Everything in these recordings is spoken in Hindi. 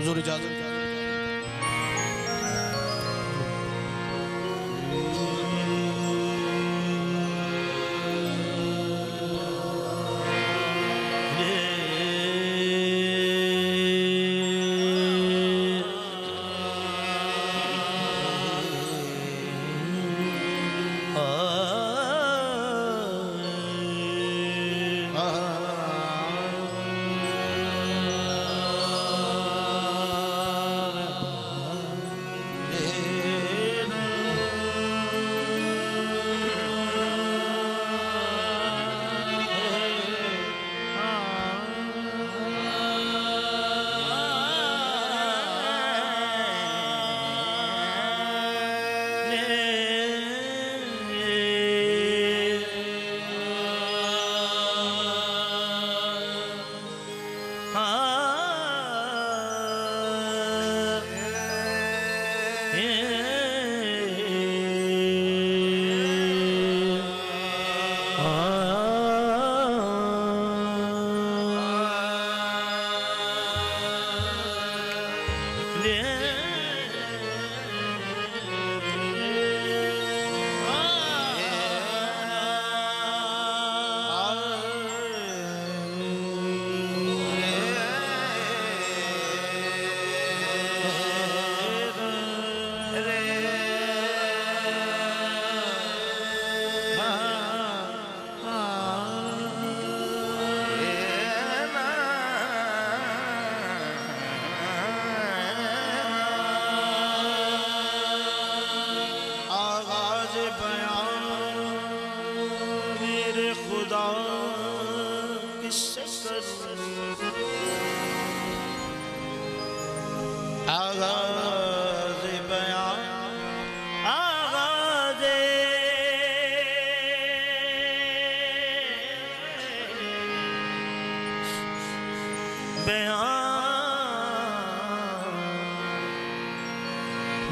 हुजूर इजाजत।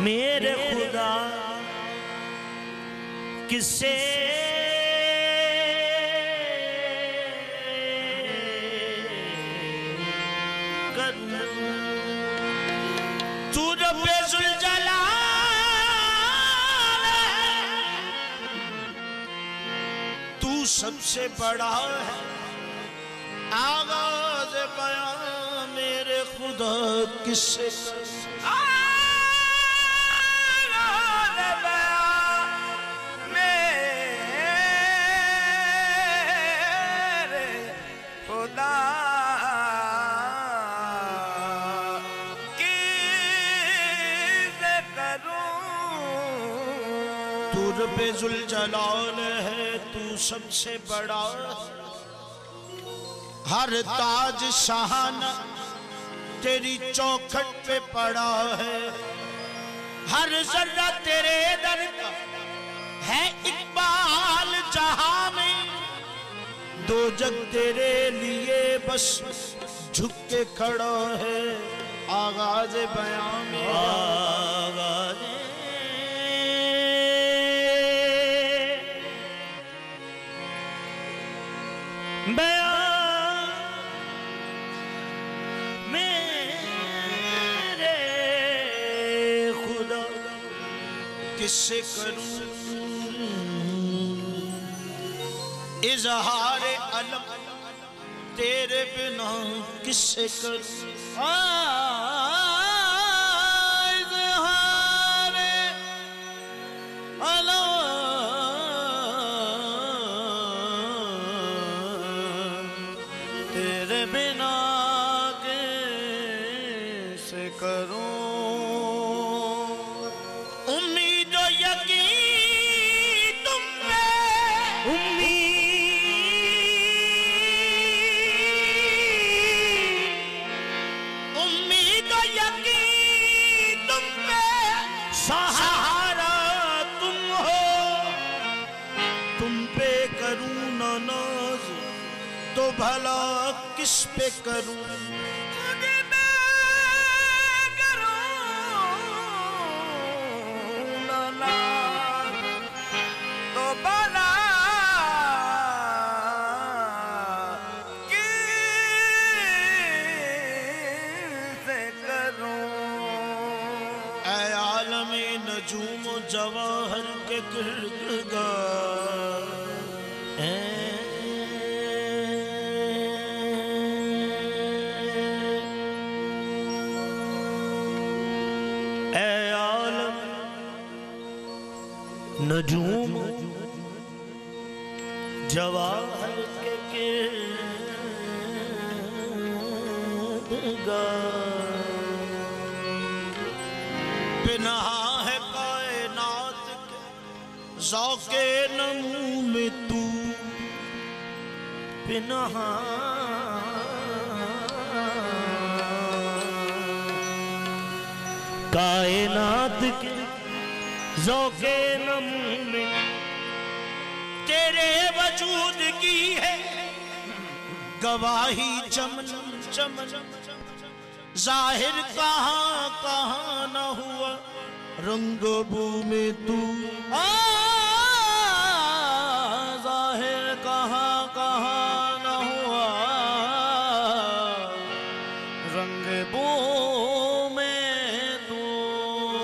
मेरे खुदा किसे तू रब्बे जुल जलाल तू सबसे बड़ा है। आगाज बयां मेरे खुदा किससे रब्बे जुल जलाल है तू सबसे बड़ा। हर ताज शाहाना तेरी चौखट पे पड़ा है। हर जर्रा तेरे दर का है इकबाल जहां में। दो जग तेरे लिए बस झुक के खड़ा है। आगाज बयां में आगाज मेरे खुदा किससे करूं इजहार अलम तेरे बिना किससे करूं। इजहार अलम तेरे बिना कैसे करूं। उम्मीद और यकीन तुम पे उम्मीद और यकीन तुम पे सहारा तुम हो। तुम पे करूं ना नाज तो भला किस पे करूं। खुद मैं करूं ना नाज तो भला किस पे करूं। आए नजूम जवाहर के गिरगार। ए आलम नजूम जवाहर के पिनहा है कायनात के ज़ौक़े नमू में तू, पिनहा कायनात के ज़ौक़े नमू में तेरे वजूद की है गवाही चमन चमन। जाहिर कहाँ कहाँ न हुआ रंग बू में तू, जाहिर कहाँ कहाँ न हुआ रंग बू में तू,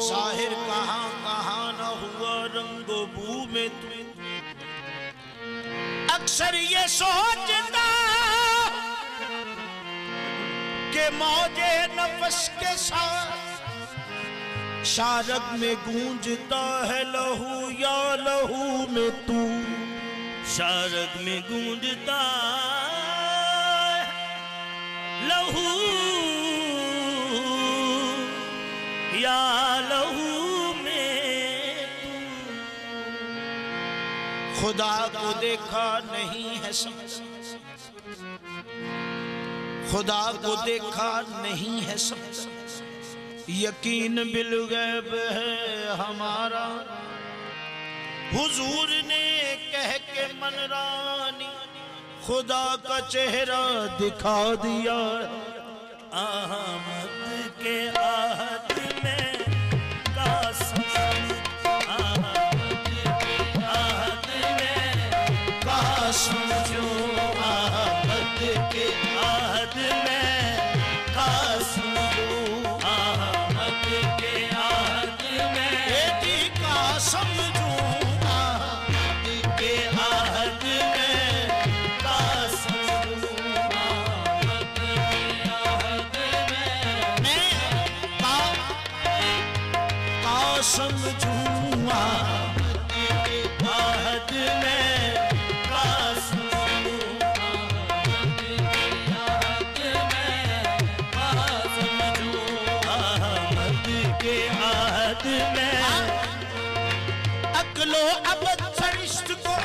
जाहिर कहाँ कहाँ न हुआ रंग बू में तू। अक्सर ये सोचता के मौजे नफस के साथ शारग में गूंजता है लहू या लहू में तू, शारग में गूंजता लहू या लहू में तू। खुदा को देखा नहीं है समझ, खुदा को देखा नहीं है सब, यकीन बिलगैब है हमारा। हुजूर ने कह के मनरानी खुदा का चेहरा दिखा दिया। अहमद के आहद में कासम, अहमद के आहद में कासम जो, अहमद के आहद में कासम जो, अहमद के आहद में बेटी कासम जो, अहमद के आहद में कासम जो, अहमद के आहद में मैं कासम जो, अहमद के आहद में कासम जो, अकलो अबद फरिश्त को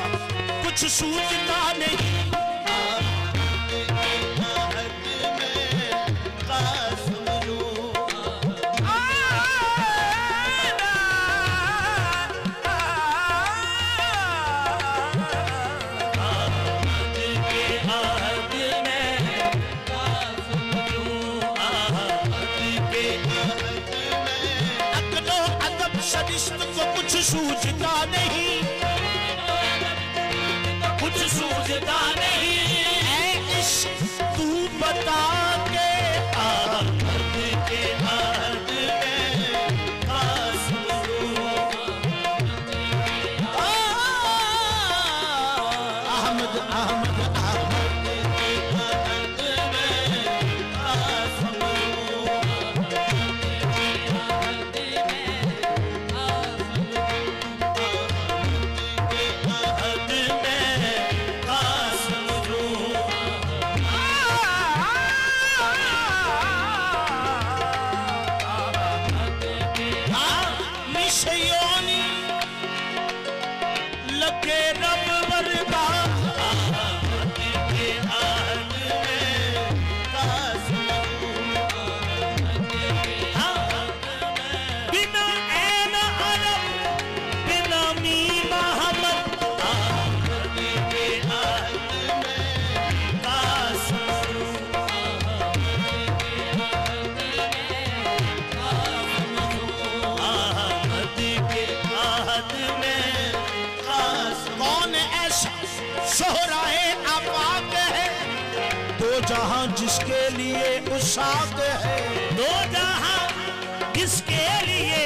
कुछ सूझता नहीं। कुछ सूझता नहीं, कुछ सूझता नहीं। ऐ इश्क तू बता के आहमद के आहद में कासम जो, अहमद अहमद अहमद के आहद में कासम जहां जिसके लिए उसाक है, दो जहां जिसके लिए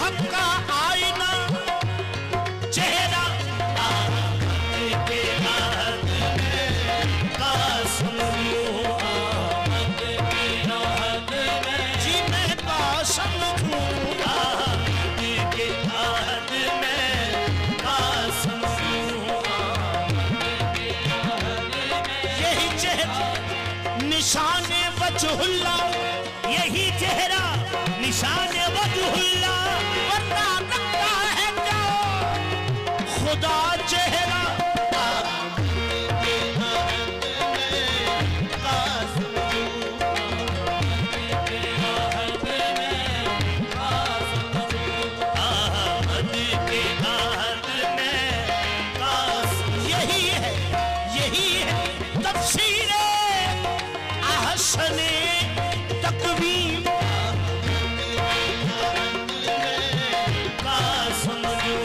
हक का आईना चेहरा निशाने वजहुल्ला, यही चेहरा निशाने वजहुल्ला, वरना लगता है क्या खुदा चेहरा। यही है तफसीर अहसने तकवीम का समझो,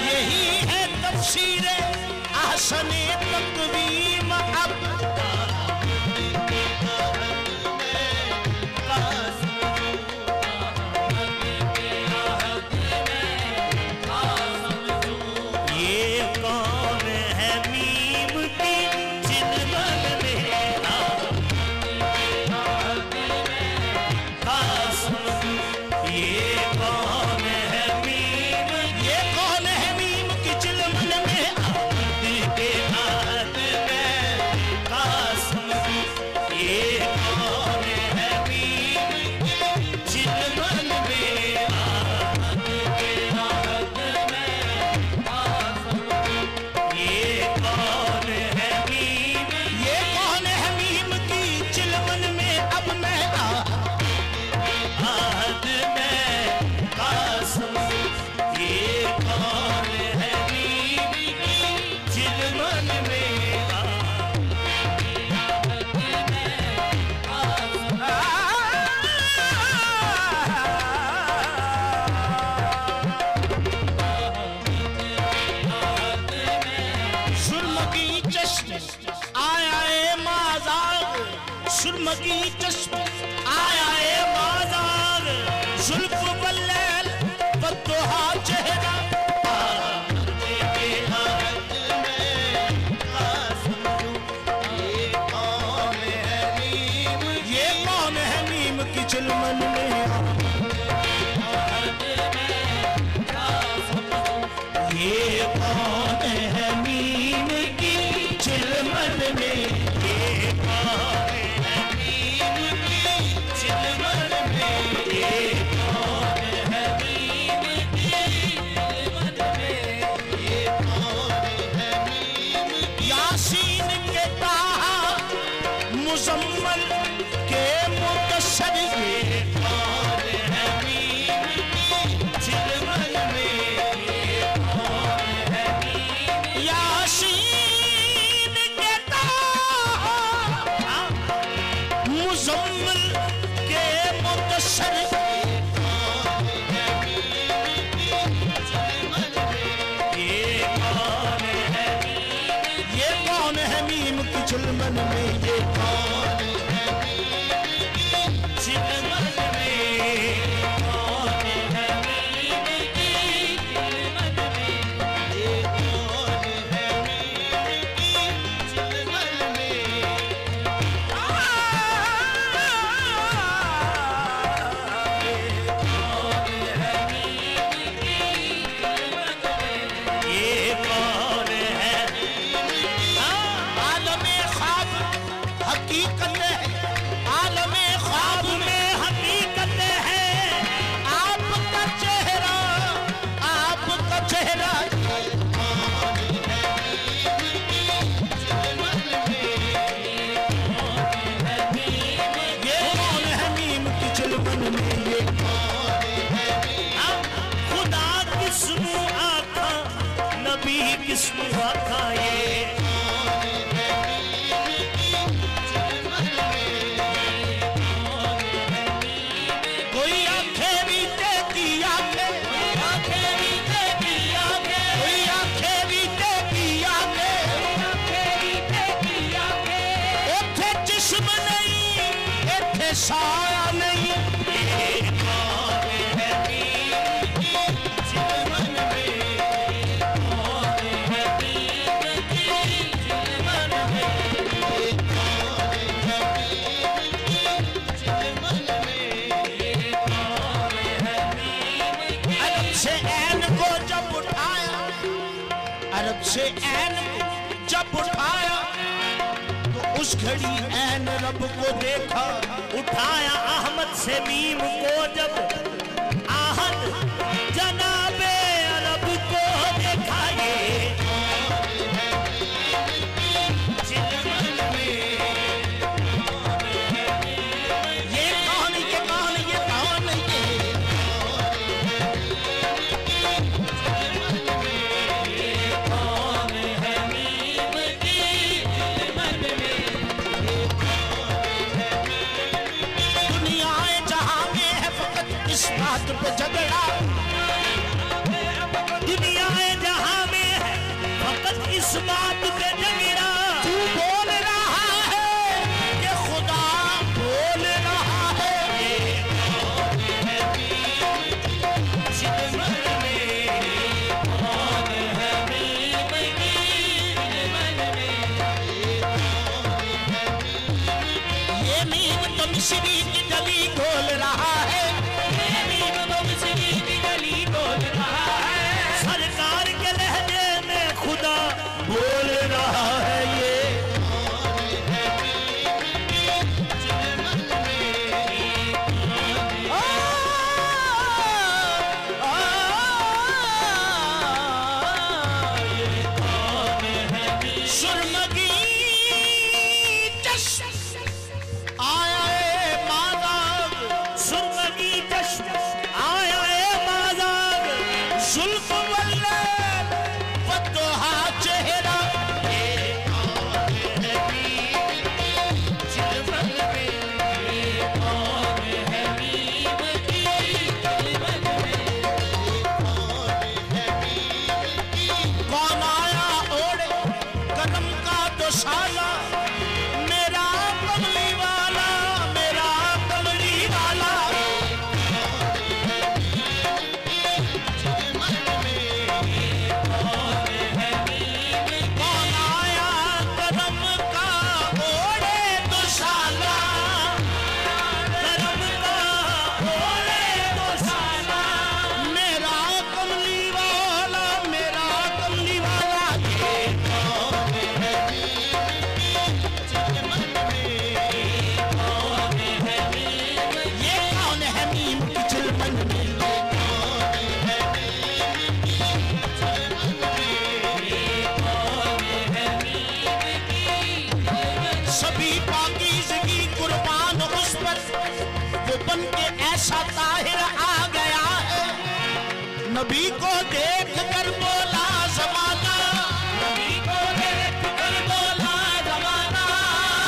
यही है तफसीर अहसने तकवीम। अब ये कौन है मीम की चिलमन में ये कौन है मीम, ये कौन है मीम की चिलमन में आमद के हाथ में कासम। ये कौन है मीम की चिलमन में आमद के हाथ में कासम। ये कौन है मीम, ये कौन है मीम की चिलमन में अब मैं आहद में कासम। ये कौन है मीम की चिलमन में सुरमगी चश्म आया ए माज़ार, सुरमगी चश्म आया ए माज़ार, जुल्फ वल्लैल वद्दुहा चेहरा ये कौन है मीम की चिलमन में ये कौन है मीम की चिलमन में, ये कौन है मीम की चिलमन में, ये कौन है मीम की चिलमन में, ये कौन है मीम की। यासीन के ताहा मुजम्मल के मुदस्सर, ये कौन है मीम की चिलमन में, यासीन के ताहा मुजम्मल के मुदस्सर, ये कौन है, ये कौन है मीम की चिलमन में, ये कौन है मीम की चिलमन में, कौन है मीम की चिलमन में, ये कौन है मीम की चिलमन में। ये कौन है, आलमे ख्वाब हकीकत है, आलमे ख्वाब में हकीकत है, आपका चेहरा, आपका चेहरा। ये कौन है मीम की चिलमन में, ये कौन है मीम। खुदा किस्म आखा, नबी किस्म आखा, ये कोई आंखें भी देखी आंखें, कोई आंखें भी देखी आंखें, कोई आंखें भी देखी आंखें, इत्थे जिस्म नहीं, इत्थे साया नहीं, ये से ऐन जब उठाया तो उस घड़ी ऐन रब को देखा। उठाया अहमद से मीम को जब आहद जनाबे अरब को देखा। पे झगड़ा दुनिया जहां में है फकत इस बात पे झगड़ा। तू बोल रहा है कि खुदा बोल रहा है। ये मीम तो मिस्री की गली बोल रहा है। सरकार के लहजे में खुदा बोल रहा है। ये सुरमगी जश्न आया है मादाग। सुरमगी जश्न आया है मादाग। जुल्फ वल्ले फतहा चेहरा। कौन आया ओढ़े कदम का दोशाला। मेरा कमली वाला, मेरा कमली वाला। कौन आया कदम का ओढ़े दोशाला। कदम का ओढ़े दोशाला। मेरा कमली वाला, मेरा कमली वाला। ये कौन है मीम की चिलमन में। सभी पाकीज़गी कुर्बान उस पर वो बन के ऐसा ताहिर आ गया है। नबी को देख कर बोला ज़माना। नबी को देख कर बोला ज़माना।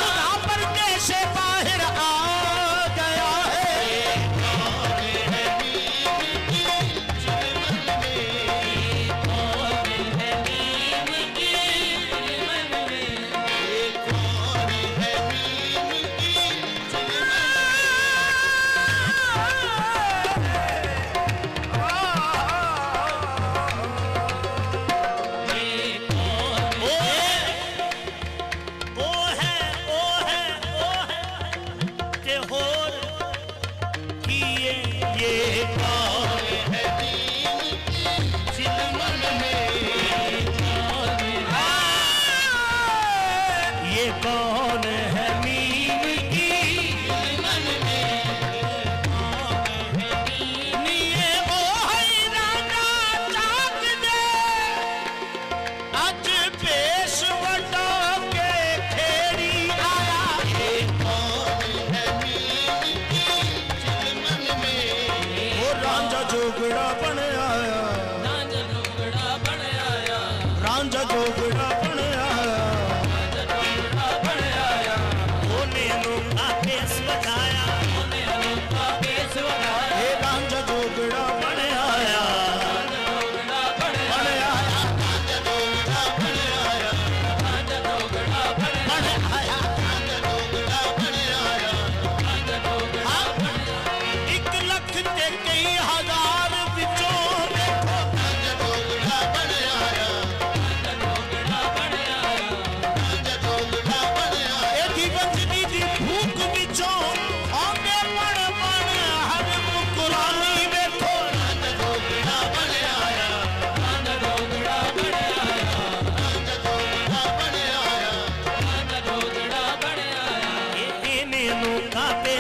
खुदा पर कैसे बाहर आ गया है। कौन है मीम की मन में। निये ओ है राजा चाक दे अज पेश वटा के खेड़ी आया। कौन है मीम की मन में। वो रांझा जोगड़ा बन आया। रांझा जोगड़ा बन आया। रांझा जोगड़ा बन आया।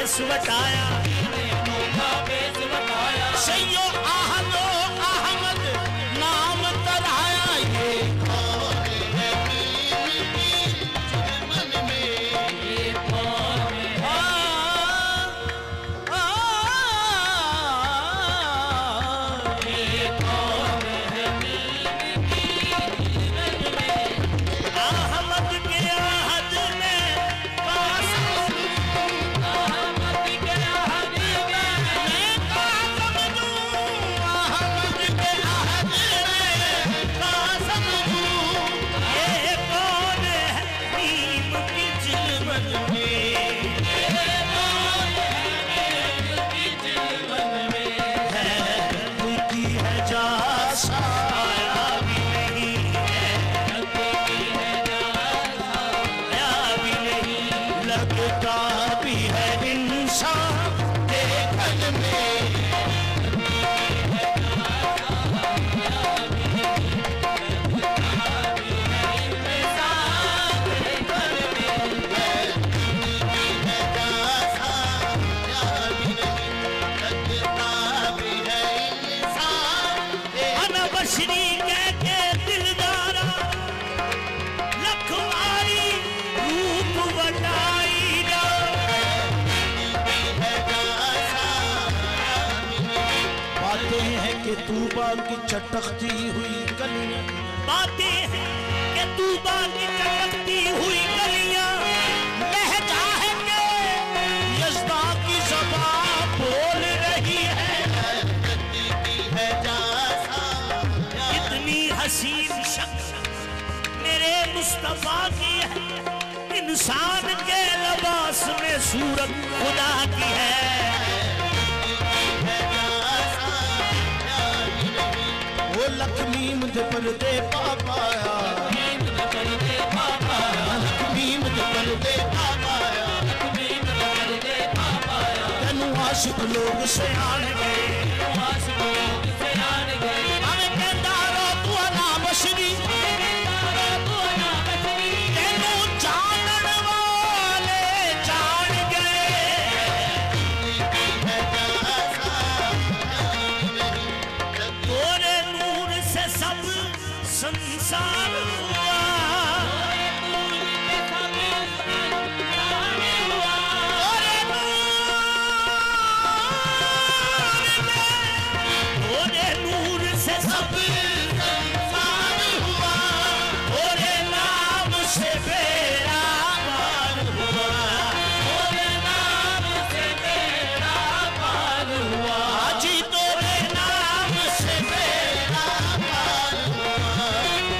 बेस वटाया, सैयो आहदो अहमद नाम तराया। ये कौन है मन में, ये कौन है, ये कौन है अहमद के आहद में कासम, अहमद के आहद में मैं कासम दूं, अहमद के आहद में कासम दूं। ये कौन है नीम की चिलमन में, ये कौन है नीम की चिलमन में, है की है जा साया भी नहीं है, लगता भी है इंसान देखन में। अनबशरी कह के दिलदारा लखवारी रूप वटाई रा। बातें हैं कि तूबा की चटकती हुई गलियां, बातें हैं कि तूबा की चटकती हुई गलियां, लहजा है कि यज़दा की ज़बान बोल रही है। कितनी हसीन शक्ल मेरे मुस्तफा की है, इंसान के लिबास में सूरत खुदा की है। वो लखमीम दे पर्दे पापाया, लखमीम दे पर्दे पापाया, तेनू आशिक लोग सियाण गए, हमें कहता रो तू ना बशरी, तेनू जानन वाले जान गए। तोरे नूर से सब संसार हुआ, तोरे नूर से सब संसार हुआ, तोरे नाम से बेड़ा पार हुआ, तोरे नाम से बेड़ा पार हुआ, जी तोरे नाम से बेड़ा पार हुआ,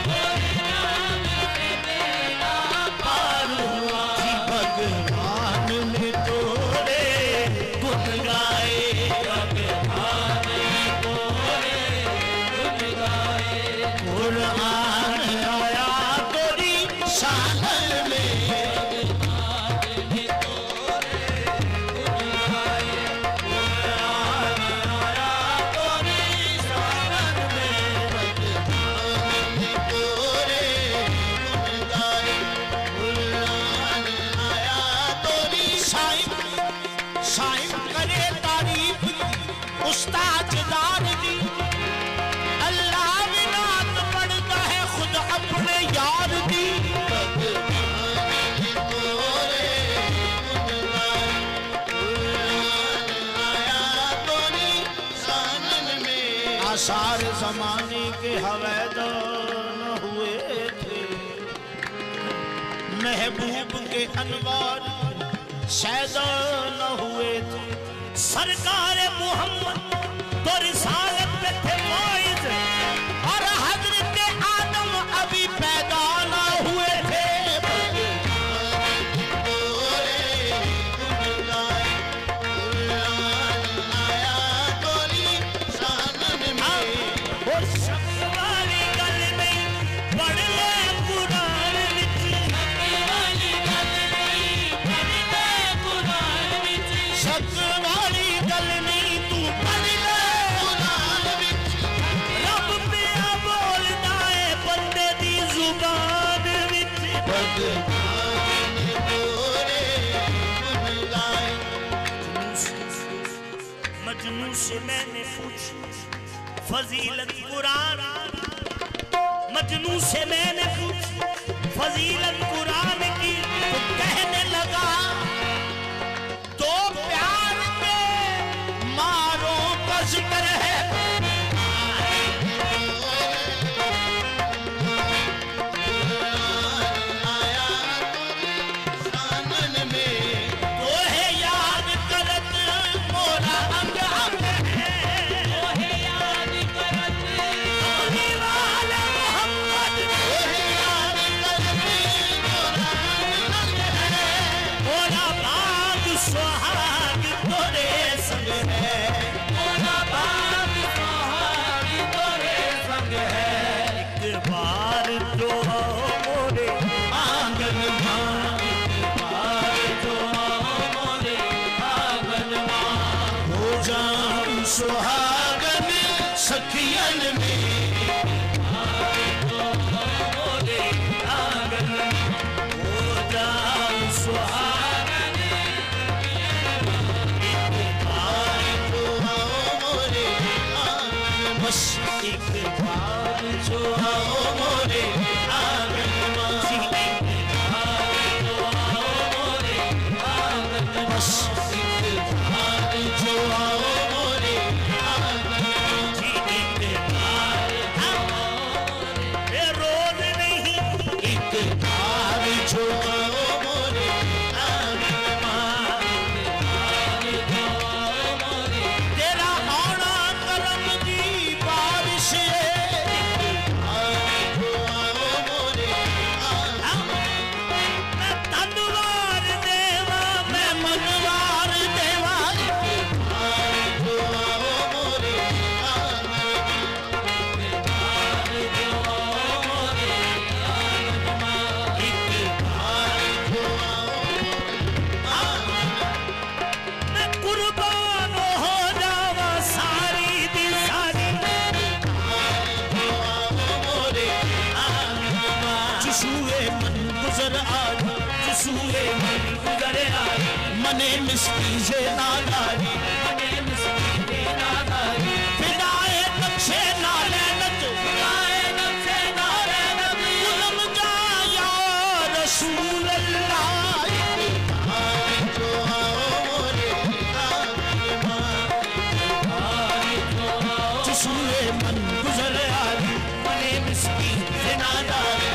तोरे नाम से बेड़ा पार हुआ। जी भगवान ने तोरे गुण गाए, भगवान ने तोरे गुण गाए। कुरान आया तेरी शान में, भगवान ने तोरे गुण गाए। कुरान आया तेरी शान में, भगवान ने तोरे गुण गाए। कुरान आया तेरी शान, शाइन करे तारीफ उस्ताददार दी, अल्लाह भी नात पढ़ता है खुद अपने यार दी। आसार जमाने के हवैदा न हुए थे, महबूब के अनवार शैदा न हुए थे। सरकार मोहम्मद तो रिसालत पे थे वाइज, और हजरत आदम अभी पैदा न हुए थे। और शक वाली गल नहीं पढ़ ले कुरान विच, शक वाली गल नहीं तू पढ़ ले कुरान विच। रब पिया बोलदा है बंदे दी जुबान विच, भगवान तोरे गुण गाए। मजनू से मैंने पूछी फजीलत कुरान, मजनू से मैंने पूछी फजीलत कुरान की, तो कहने लगा तो प्यार के मारों का जिक्र है। सुहागन सखियन में मोरे आंगन, हो जाऊं सुहागन मोरे आंगन, बस एक बार जो आओ मोरे आंगन, मोरे आंगन, बस एक बार जो आओ मने मिस्की से नादारी, मने मिस्की से नादारी, फिदाए नक्शे नाले नच, फिदाए नक्शे नाले नच, उलम जा या रसूल अल्लाह, जो आओ मोरे जिसूए मन गुजर आली, मने मिस्की से नादारी,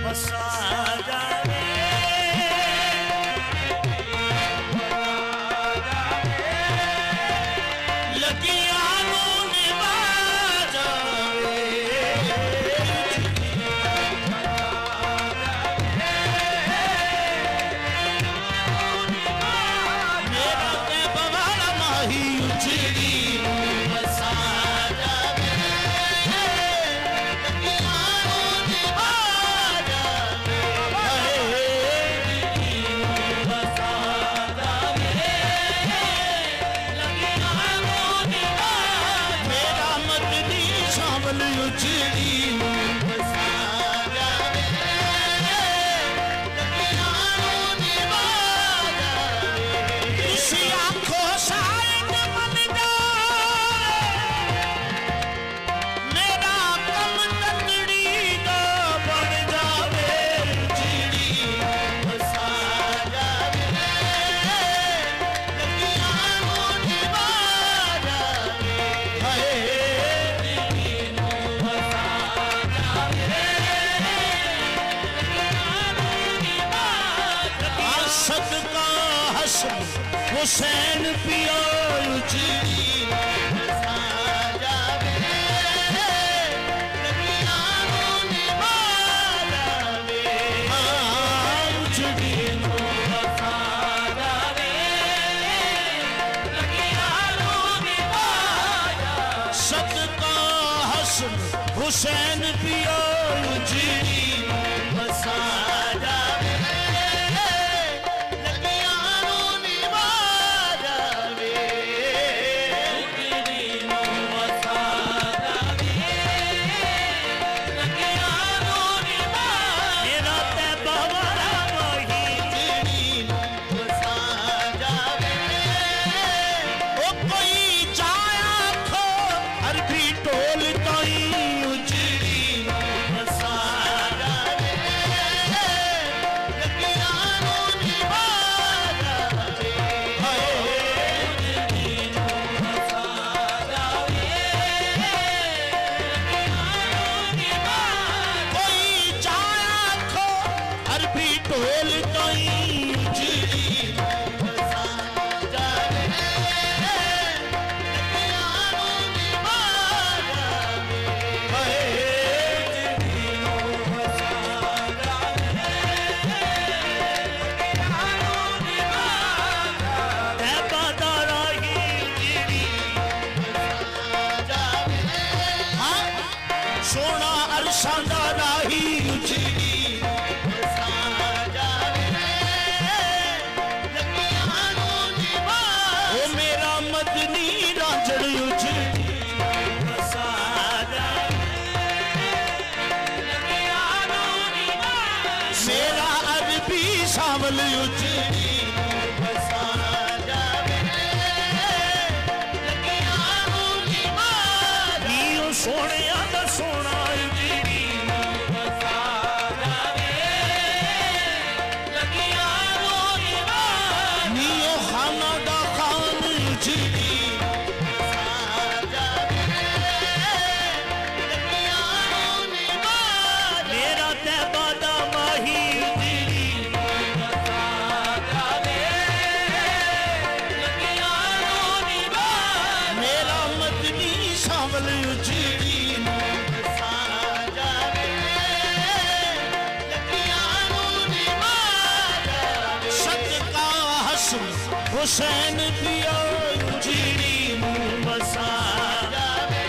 वसा जावे लगियां नूं निभा जावे मेरा ते बवाला माही उजड़ी वसा जावे हुसैन पिया उजड़ी वसा जावे लगियां नूं निभा जावे उजड़ी वसा जावे लगियां नूं निभा जावे सदका हसन हुसैन पिया उजड़ी वसा जावे सोना अरसांदा राही उजड़ी वसा जावे लगियां नूं निभा ओ मेरा मदनी रांझड़ उजड़ी वसा जावे लगियां नूं निभा मेरा अरबी सावल उजड़ी वसा जावे लगियां नूं निभा नीओ सोहणिया दा सोना उजड़ी वसा जावे लगियां नूं निभा नीओ खाना दा खान उजड़ी वसा जावे लगियां नूं निभा मेरा तैबा दा माही उजड़ी वसा जावे लगियां नूं निभा मेरा मदनी सावल उजड़ी हुसैन पिया उजड़ी वसा जावे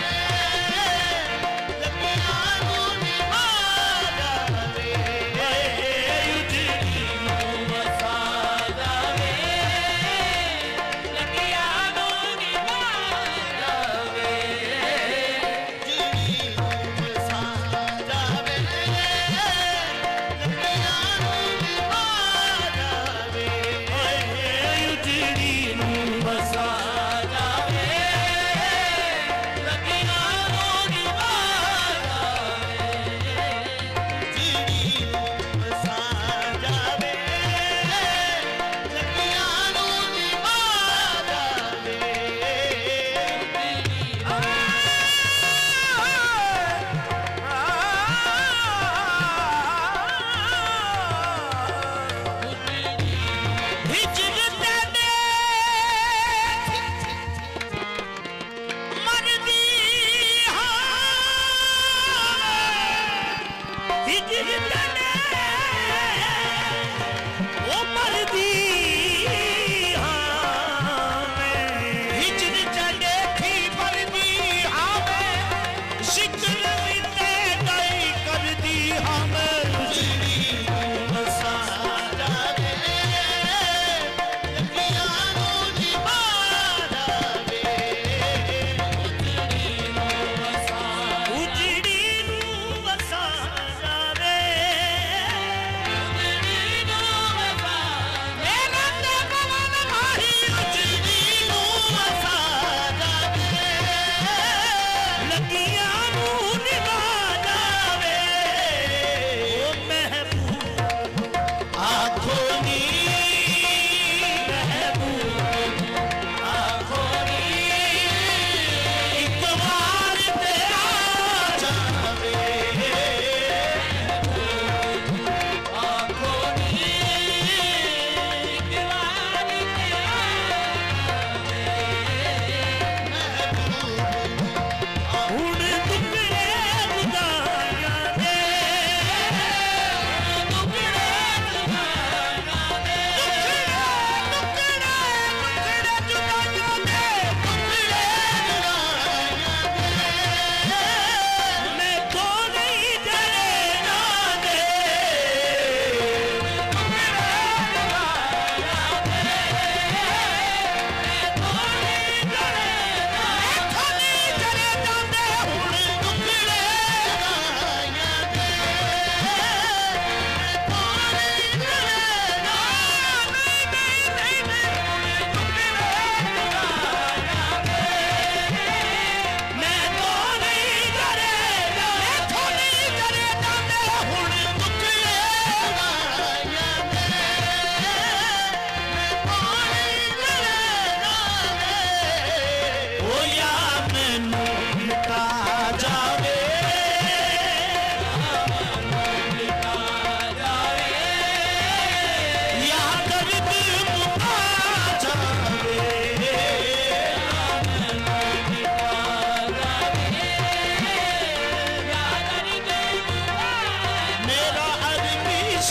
लगियां नूं निभा जावे उजड़ी वसा जावे लगियां नूं निभा जावे उजड़ी वसा जावे लगियां नूं निभा जावे उजड़ी वसा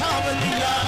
सांवलिया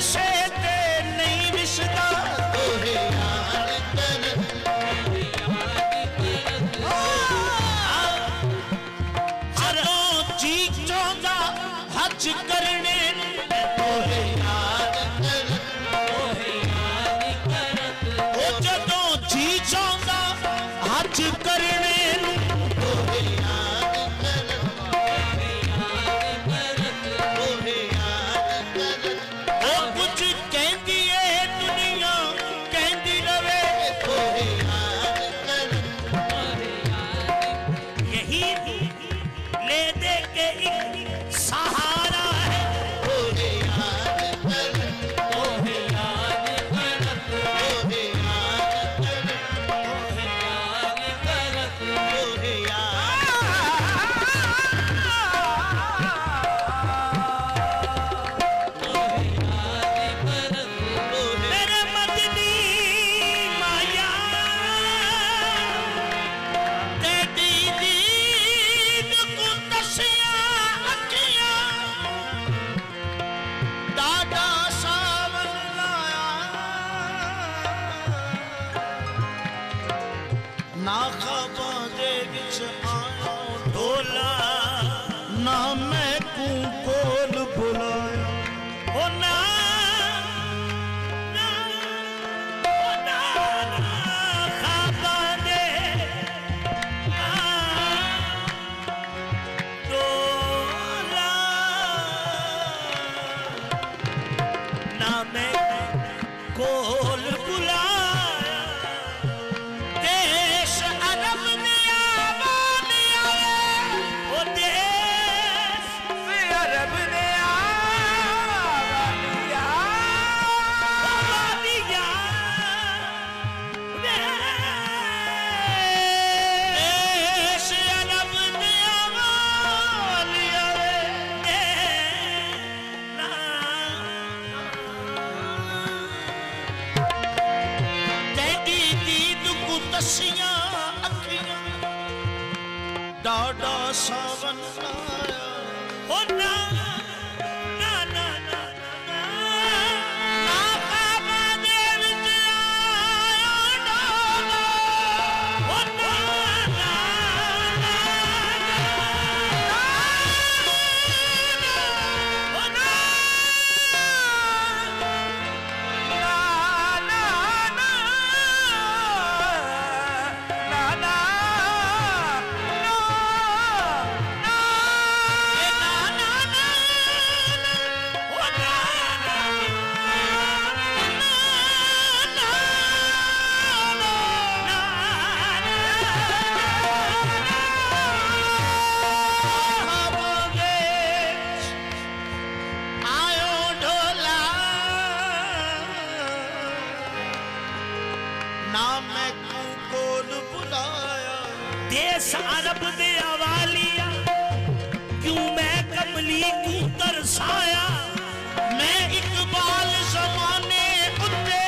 से ते नहीं विसदा तोहे याद कर जदों जी चाहंदा हज करने तोहे याद कर ओ जदों जी चाहंदा हज करने तोहे याद कर ओ कुछ कहंदी है दुनिया कहंदी रवे तोहे याद कर यही ले दे के एक सहारा है तोहे याद कर तोहे याद कर तोहे याद कर तोहे याद कर तोहे मेरे मदनी माया तेरी दीद को दसिया अखियां दादा सावन लाया ना ख्वाबां दे विच आया ढोला ना मैं को कोल बुलाया ओ ना ना ओ ना ख्वाबां दे ढोला ना मैं कोल बुलाया देश अरब ने आवानी आए ओ देश अरब ने आवानी देश अरब ने आवानी तेरी दीद को दसियां अखियां डाडा सावन आया ओ ना ना ना ना ना ना ख्वाबां दे विच आया डाला ओ ना ना ना ओ ना देश अरब दे अवालिया क्यों मैं कमली क्यों तरसाया मैं इकबाल जमाने उत्ते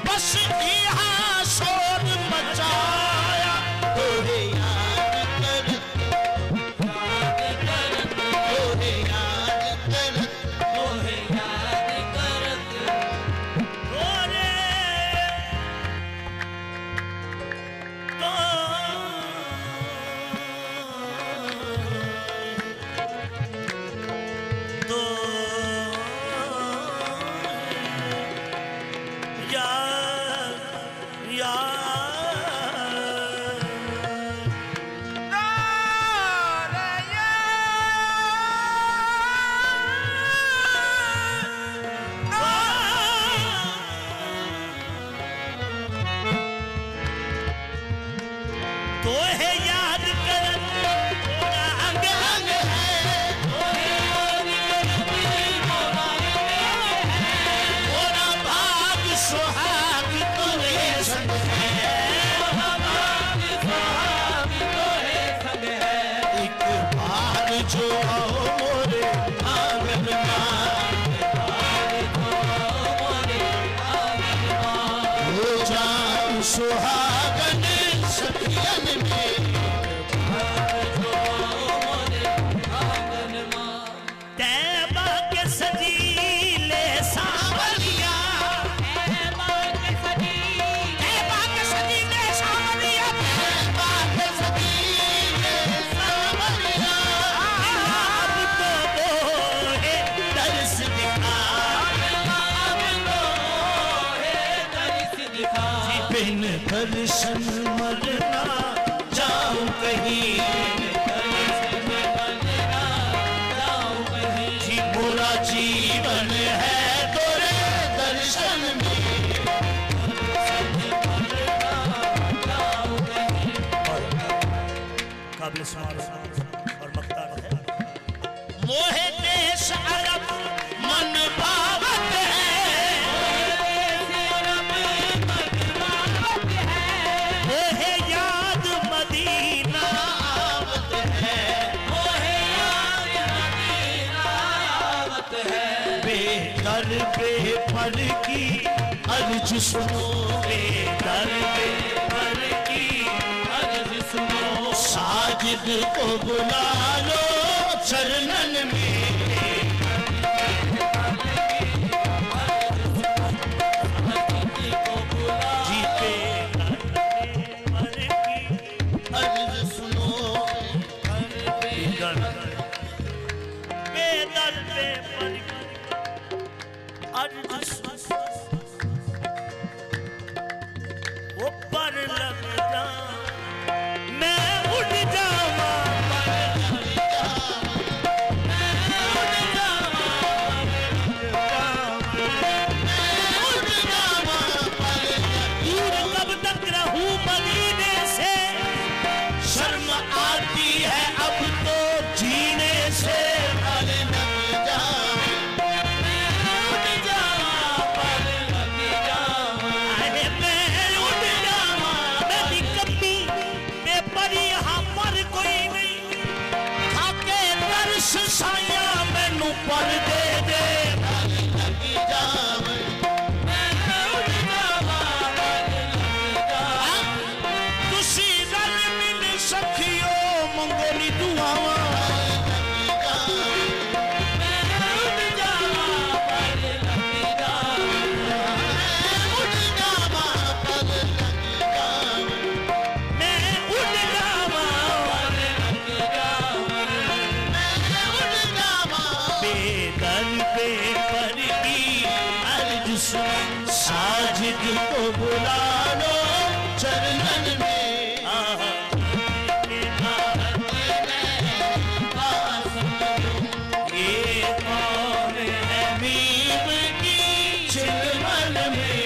बस यहाँ शोर मचाया तोहे याद कर तोहे याद कर तोहे याद कर तोरे तो है याद कर थोड़ा अंग अंग है थोड़ा भाग सुहाग तुरे संग है एक बार जो आओ मोरे आंगन हो जाऊं सुहागन सखियन में तैबा के सजीले सा बिन दर्शन मरना जाऊं कहीं, जी पूरा जीवन है तेरे दर्शन में। काबिल और मक्ता है मोहे देश अरब मन भावत है, मोहे याद मदीना आवत है, मोहे याद मदीना आवत है। बेदर बेपर की अर्ज सुनो, बेदर बेपर की अर्ज सुनो, साजिद को बुला लो चरणन में। जीते पर की अर्ज सुनो, बेदर बेपर की अर्ज सुनो, वो पर लग जा मैं उड़ जावा, दूर कब तक रहूं मदीने से, शर्म आती है अब तो जीने से। साया मैनू पर दे दे, तुसी रल मिल सखियो मंगोली दुआवा, साजिद को बुला लो चरणन में। ये कौन है मीम की चिलमन में,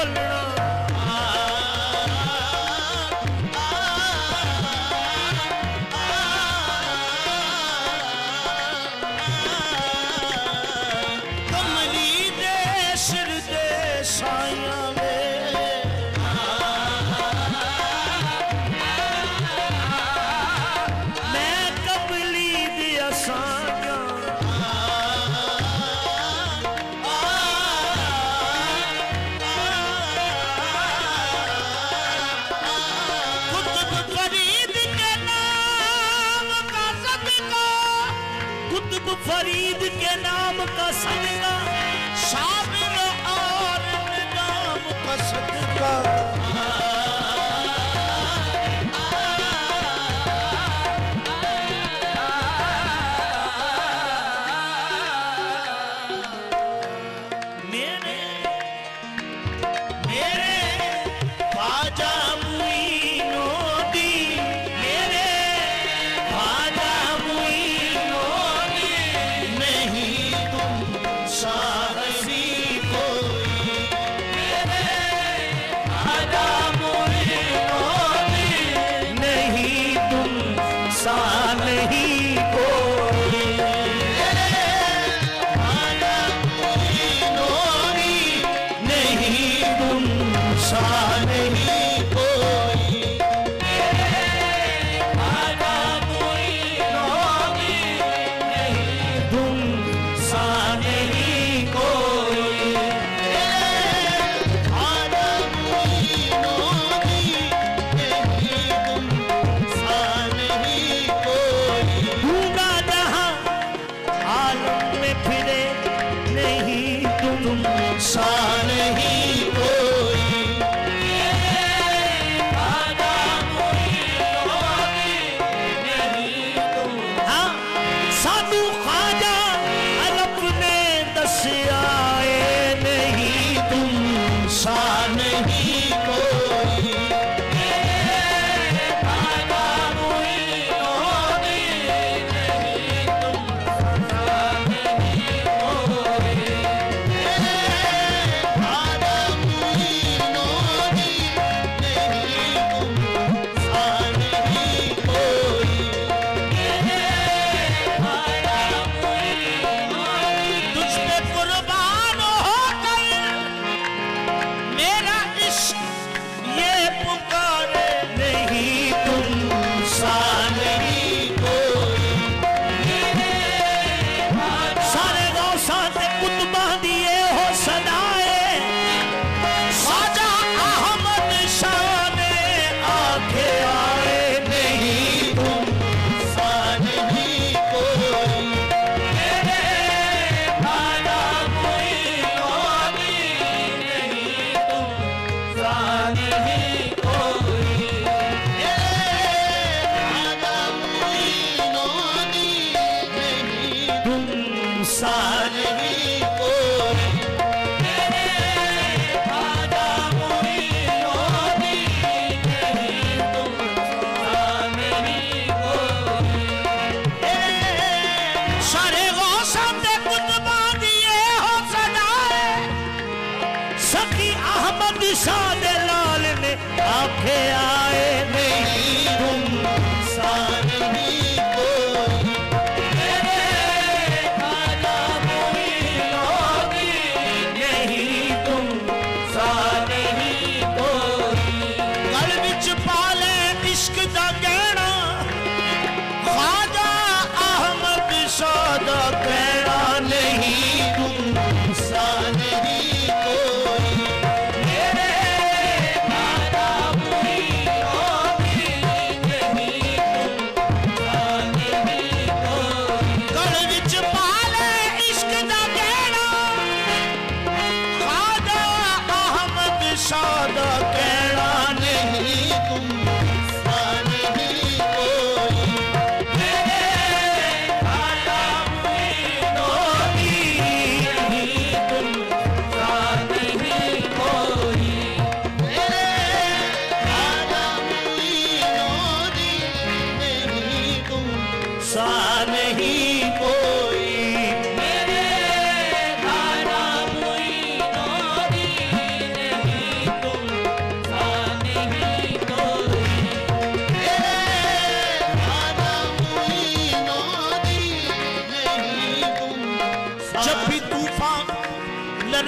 बोलना कमली दे सिर दे साइया वे मैं कमली दिया साइया फरीद के नाम का सदका शाबिर और नाम का सदका मेरे मेरे ख्वाजा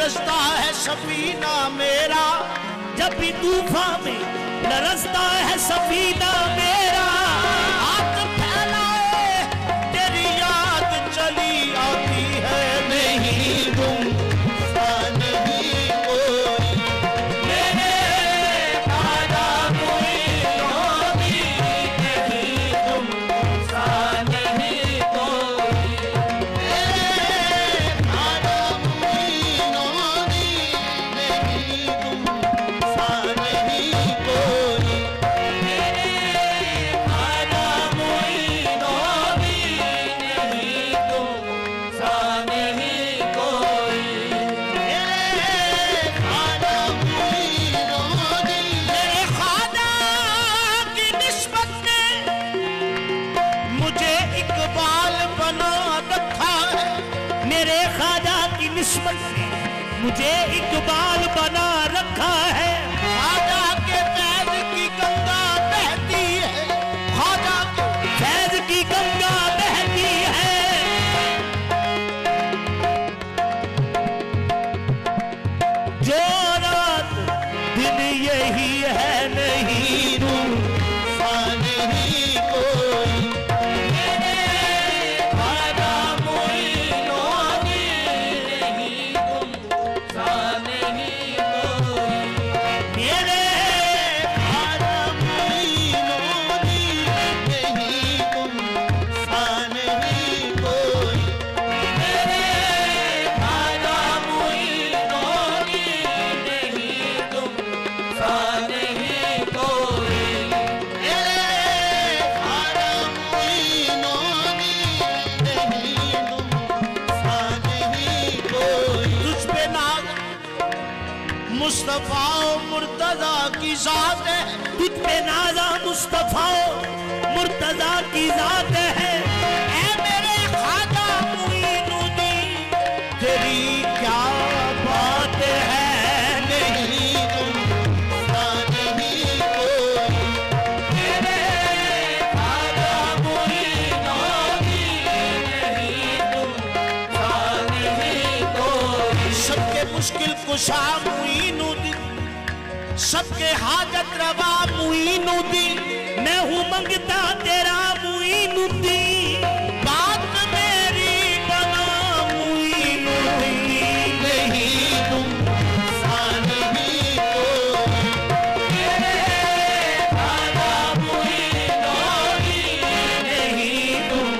लरजता है सफीना मेरा, जब भी तूफान में लरजता है सफीना मेरा। हाथ फैलाए तेरी याद चली आती है, नहीं तुम सा नहीं कोई मेरे खाना कोई नोनी, नहीं तुम सा नहीं कोई मेरे खाना कोई नोनी, नहीं तुम सा नहीं कोई मेरे खाना कोई नोनी, नहीं तुम सा नहीं कोई मेरे खाना कोई नोनी। मेरे खाना की निस्बत ने मुझे इकबाल बना रखा है, मेरे खाजा की निस्बत ने मुझे इकबाल बना रखा है। खाजा के फैज की गंगा बहती है, खाजा के फैज की गंगा बहती है। जो रात दिन यही है, नहीं तुम सा नहीं कोई मेरे खाना कोई नोनी, नहीं तुम सा नहीं कोई मेरे खाना कोई नोनी, नहीं तुम सा नहीं कोई मेरे खाना कोई नोनी, नहीं तुम सा नहीं कोई मेरे खाना कोई नोनी, नहीं तुम सा नहीं कोई। तुझ पे नाज मुस्तफा मुर्तजा की जात है, तुझ पे नाजा मुस्तफा मुर्तजा की जात है। ऐ मेरे खाजा मुईनुद्दीन तेरी क्या बात है, नहीं तुम सा नहीं कोई मेरे खाजा मुईनुद्दीन, नहीं तुम सा नहीं कोई। सबके मुश्किल कुशा मुईनुद्दीन, सबके हाजत रवा मुईनुद्दीन, मैं हूँ मंगता तेरा मुईनुद्दीन। बात मेरी बना मुईनुद्दीन, नहीं तुम सा नहीं कोई मेरे खाजा मुईनुद्दीन, नहीं तुम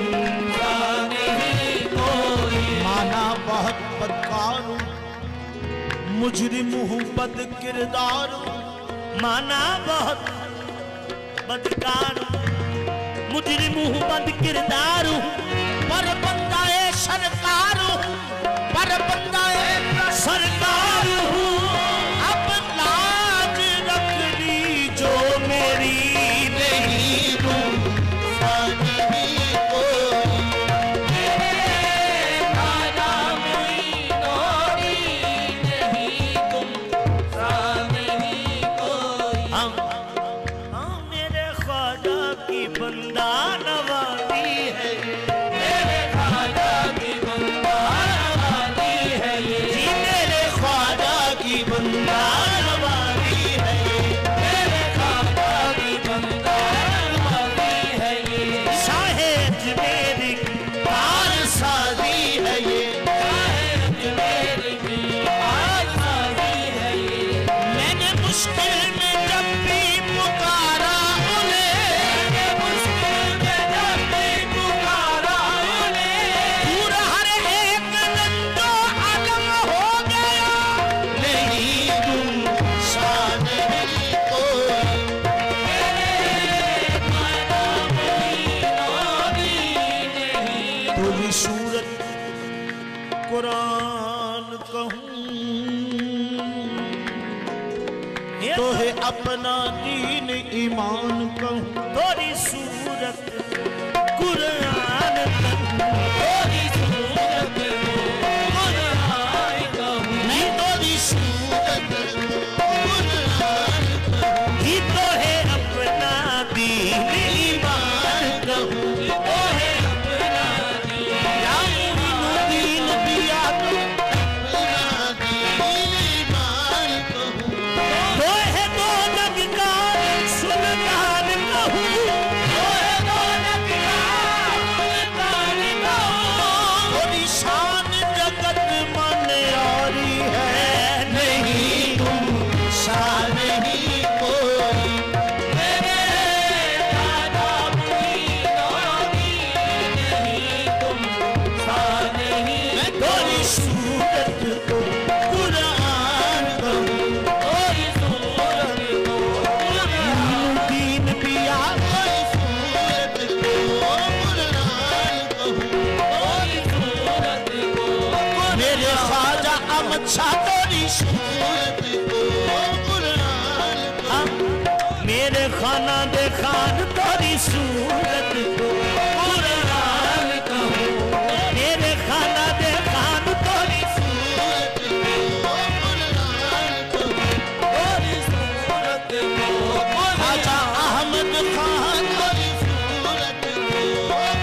सा नहीं कोई। माना बहुत बदकार हूँ, मुजरिम हूँ बद किरदार हूँ, माना बहुत बदकार हूँ, मुजरिम हूँ बद किरदार हूँ, पर बंदाए सरकार हूँ, पर बंदाए सरकार हूँ। अब लाज रख ली जो मेरी, नहीं तुम सा नहीं कोई मेरे खाजा मुईनुद्दीन, नहीं तुम सा नहीं कोई। हम मेरे ख्वाजा की बंदा नवाजी है, मेरे ख्वाजा की बंदा नवाजी है ये, जी मेरे ख्वाजा की बंदा नवाजी है ये, मेरे ख्वाजा की बंदा नवाजी है ये। साहिब मेरी पार साजी है ये, साहिब मेरी पार साजी है ये। मैंने मुश्किल में जब भी पुकारा उन्हें, मैंने मुश्किल में जब भी पुकारा उन्हें, पूरा हर एक नंदो आलम हो गया, नहीं तुम सा नहीं कोई मेरे खाजा मुईनुद्दीन, नहीं तुझी सूरत कुरान कहूँ तो है अपना दीन ईमान कहूँ, तोरी सूरत कुरान कहूँ, तोरी सूरत कुरान कहूँ, मैं तोरी सूरत कुरान कहूँ, ही तो है अपना दीन ईमान कहूँ, तो है अपना दीन। या मुईनुद्दीन पिया तो अपना दीन अच्छा तेरी सूरत को कुरान कहूं, मेरे खाना दे खान तेरी सूरत को कुरान कहूं, मेरे खाना दे खान तेरी सूरत को कुरान कहूं, तेरी सूरत को ख्वाजा अहमद खान तेरी सूरत को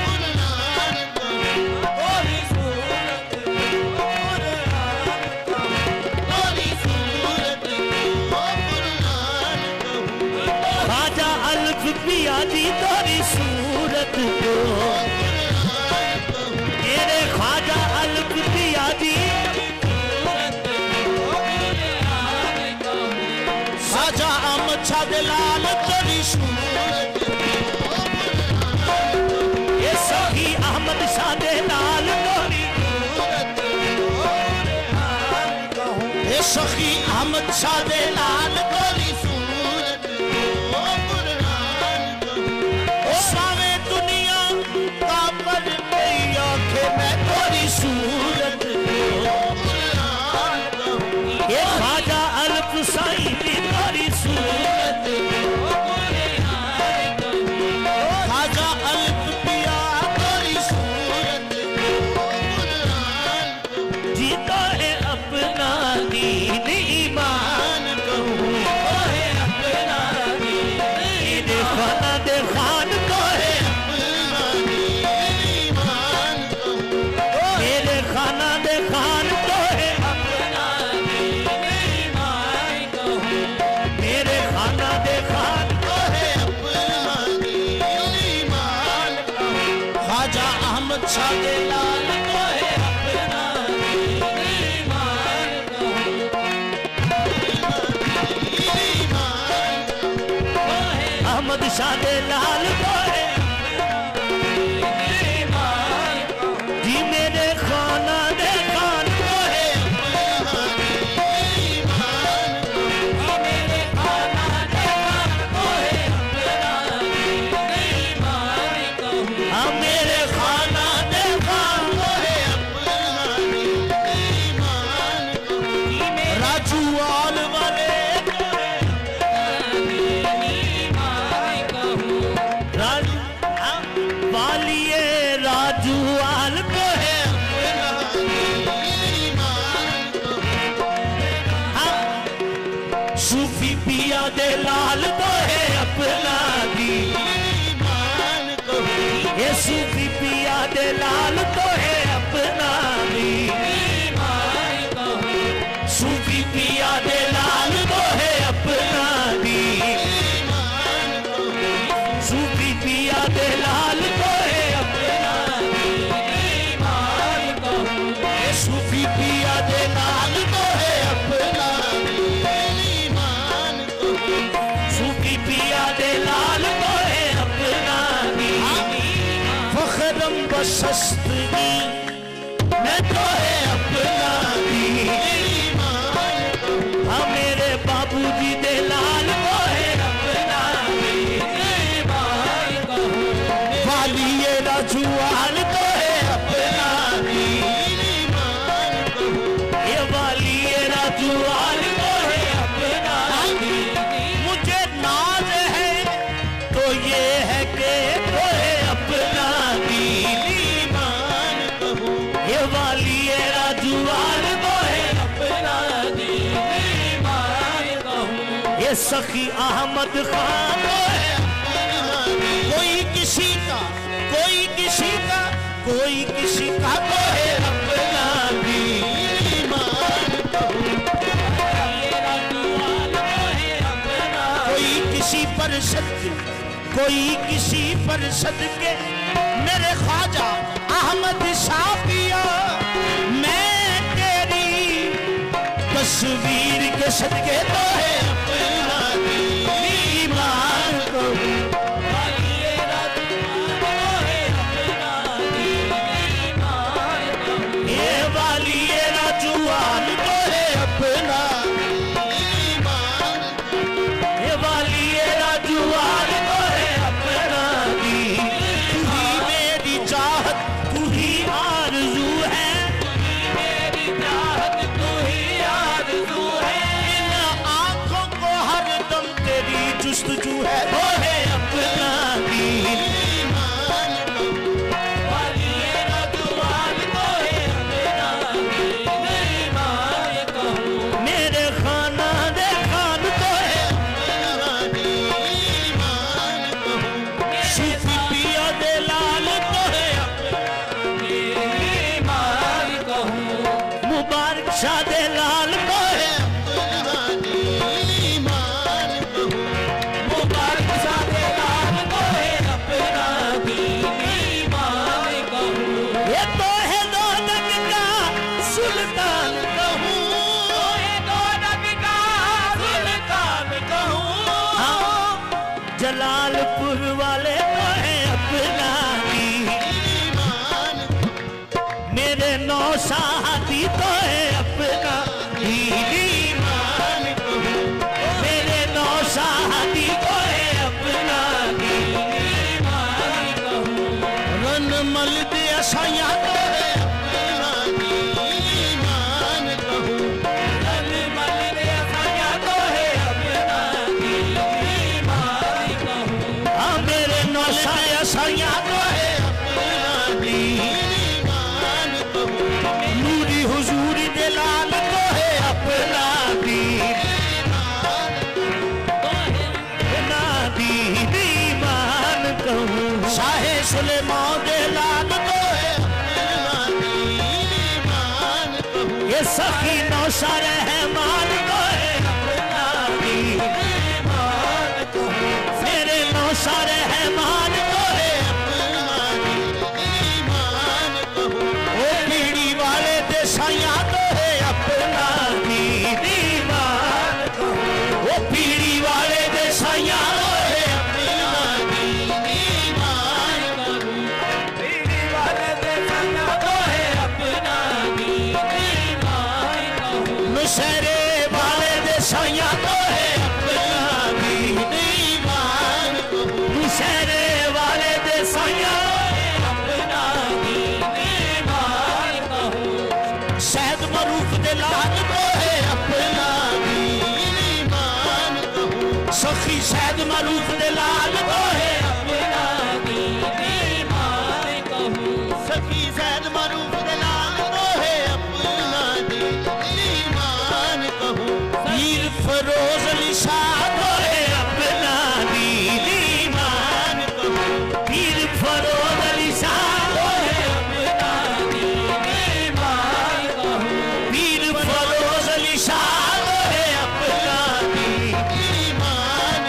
कुरान कहूं, तेरी सूरत को कुरान कहूं, तेरी सूरत को कुरान कहूं, ख्वाजा अल्फ पिया जी तेरी सूरत को मेरे ख्वाजा अल्फ पिया जी ख्वाजा अहमद शाह लाल तेरी सूरत ये सखी अहमद शाह लाल तेरी ये सखी अहमद शाह लाल तेरी सूरत सावे दुनिया का पर गई आंखें मैं तेरी सूरत ये ख्वाजा अल्फ साईं भी तेरी सूरत ख्वाजा अल्फ पिया तेरी सूरत जीता है अपना दीन ईमान कहूँ है अपना दीन खाना दे खान को है अपना दीन ईमान कहूँ मेरे खाना दे खान को है अपना दीन ईमान कहूँ मेरे खाना दे खान को है अपना दीन ईमान कहूँ ख्वाजा अहमद शाह लाल को है अपना दीन ईमान कहूँ अहमद शाह लाल को है जी मेरे खाना दे खान को है मेरे खाना दे खान को है मेरे खाना दे खान को है राजू आल वाले वालिए राजू आल को है सूफी पिया दे लाल को है अपना दीन ये सूफी पिया दे लाल को है अपना दीन सूफी पिया दे लाल को है अपना दीन सूफी पिया दे लाल को है अपना ईमान कहूँ सूफी पिया दे लाल को है अपना ईमान कहूँ सूफी पिया दे लाल को है अपना फखरम बसस्तगी मैं तो है अपना ईमान कहूँ मेरे बाबूजी दे लाल को है अपना वालिए राजूआल को है अपना ईमान ये वालिए राजूआल को है अपना मुझे नाज है तो ये है कि वो है अपना ईमान कहूँ ये वालिए राजूआल को है अपना ईमान कहूँ ये सखी अहमद खान को है कोई किसी का कोई किसी का कोई किसी का तो है अपना ईमान कहूँ कोई किसी पर सद कोई किसी पर सदके मेरे ख्वाजा अहमद शाह पिया मैं तेरी तस्वीर के सदके तो है अपना ईमान कहूँ तू ही जुस्तजू है तो है अपना दीन मेरे खाना दे खान तो है सूफी पिया दे लाल तो है मुबारक शाह दे लाल तो है मुबारक शाह दे लाल तो है अपना ये तो है दो नग का सुल्तान कहूँ जलालपुर वाले तो है अपना ईमान मेरे नौशादी तो है अपना ईमान मेरे नौशादी तो है अपना ईमान रन मल दे असाया तो है अपना ईमान रन मल दे असाया तो है अपना मेरे नौशाया साया तो है अपना दीन नूरी हुजूरी दे लाल तो है अपना दीन अपना दीन ईमान कहूँ शाहे सुलेमान दे लाल तो है अपना ईमान कहूँ ये सखी नौशा रहमान तो है अपना दीन मेरे नौशा रहमान तो है अपना ईमान ओ पीड़ी वाले दे साया तो है अपना ईमान ओ पीड़ी वाले दे साया तो है अपना ईमान पीड़ी वाले दे साया तो है अपना ईमान नुशहरे वाले दे साया तो है अपना ईमान शहरे वाले दे साया अपना ईमान शहद मरूफ दे लाल तो है अपना ईमान सखी शहद मरूफ दे लाल तो है अपना ईमान सखी शहद मरूफ दे लाल तो है अपना ईमान पीर फरोज अली शाह तो है अपना ईमान पीर फरोज अली शाह तो है अपना ईमान पीर फरोज अली शाह तो है अपना ईमान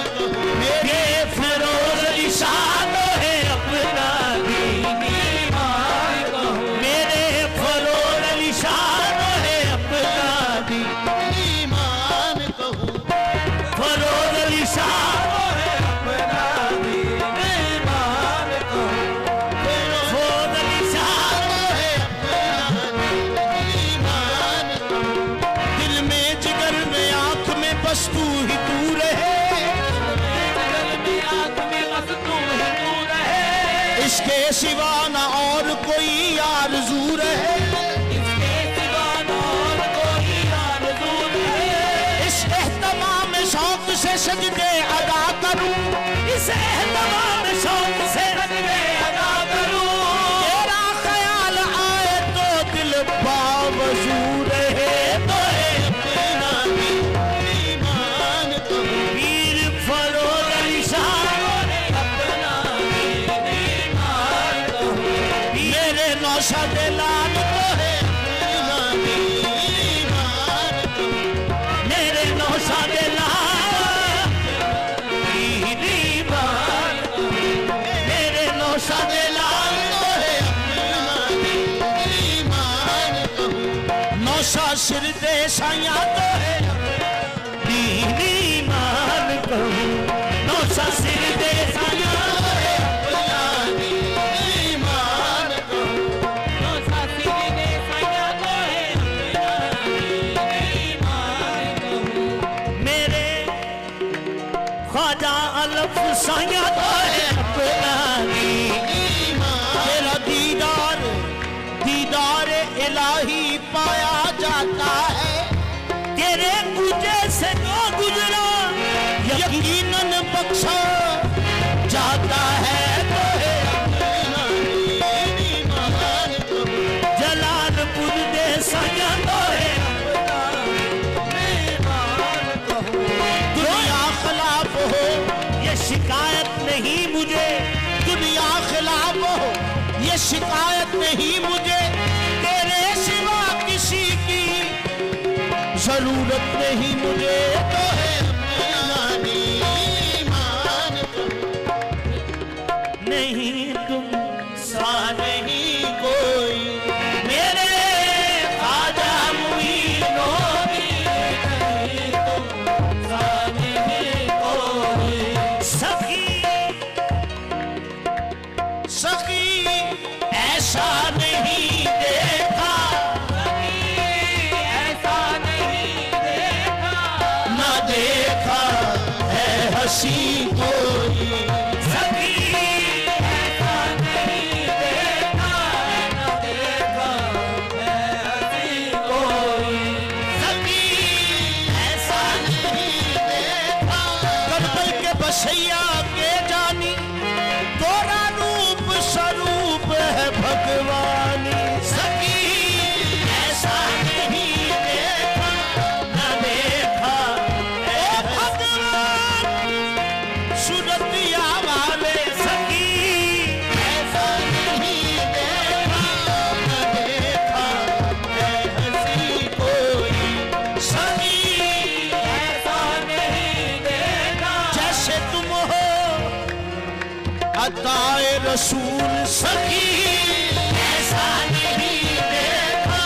मेरे फरोज अली शाह तो है अपना ईमान मेरे फरोज अली शाह तो है अपना ईमान फरोज अली शाह तो है अपना ईमान फरोज अली शाह तो है अपना ईमान दिल में जिगर में आंख में बस तू ही तू रहे इसके सिवा ना और कोई आरज़ू रहे इस एहतमाम शौक से सजदे अदा करूं इस एहतमाम शौक से सजदे अदा करूं तेरा ख्याल आए तो दिल बावजू रहे तो है अपना ईमान पीर फरोज अली शाह अपना ईमान मेरे नौशा दे लाल तो है अपना ईमान मेरे नौशा दे लाल ईमान मेरे नौशा दे लाल तो है अपना ईमान नौशा सिर दे साया तो है ईमान कहूँ नौशा सिर दे साया तो है अपना ईमान नौशा सिर दे साया तो है अपना ईमान मेरे ख्वाजा अलफ साया तो है अपना तेरा दीदार दीदार इलाही पाया जाता है तेरे गुजर से जो गुजरा यकीनन शिकायत नहीं मुझे तेरे सिवा किसी की, जरूरत नहीं मुझे तो है अपनी मान नहीं तुम सा नहीं कोई मेरे ख्वाजा मुईनो भी नहीं तुम सा नहीं कोई। सखी सखी ऐसा नहीं देखा, ऐसा नहीं देखा, ना देखा है हंसी कोई। सखी ऐसा नहीं देखा, ना देखा है हंसी कोई। सखी ऐसा नहीं देखा, करबल के बसैया के जानी तोरा रूप स्वरूप है भगवानी। सखी ऐसा नहीं देखा, न देखा है भगवान सूरतिया वाले। सखी ऐसा नहीं देखा, न देखा है हंसी कोई। सखी ऐसा नहीं देखा, जैसे तुम हो अताए रसूल। सखी ऐसा नहीं देखा,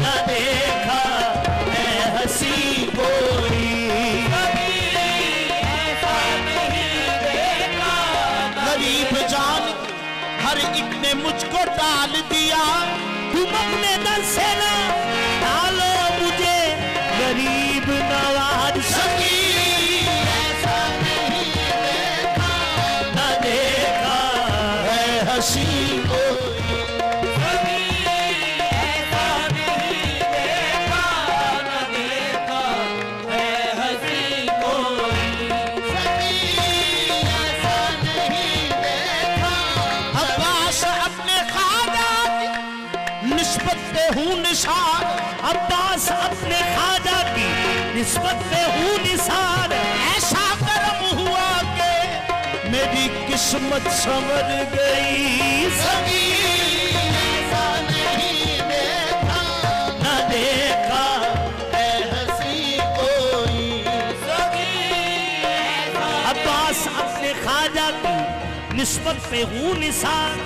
न देखा है हंसी कोई। ऐसा नहीं देखा, गरीब जान हर एक ने मुझको डाल दिया, तुम अपने दर से ना डालो मुझे गरीब नवाज। सखी ऐसा नहीं देखा, न देखा है हंसी कोई। सखी ऐसा नहीं देखा, न देखा है हंसी कोई। सखी ऐसा नहीं देखा, अब्बास अपने ख्वाजा की निस्बत पे हूँ निसार। अब्बास अपने ख्वाजा की निस्बत पे हूँ निसार। ऐसा करम हुआ के मेरी किस्मत संवर गई। सखी ऐसा नहीं देखा, न देखा है हंसी कोई। सखी अब्बास अपने ख्वाजा की निस्बत पे हूँ निसार।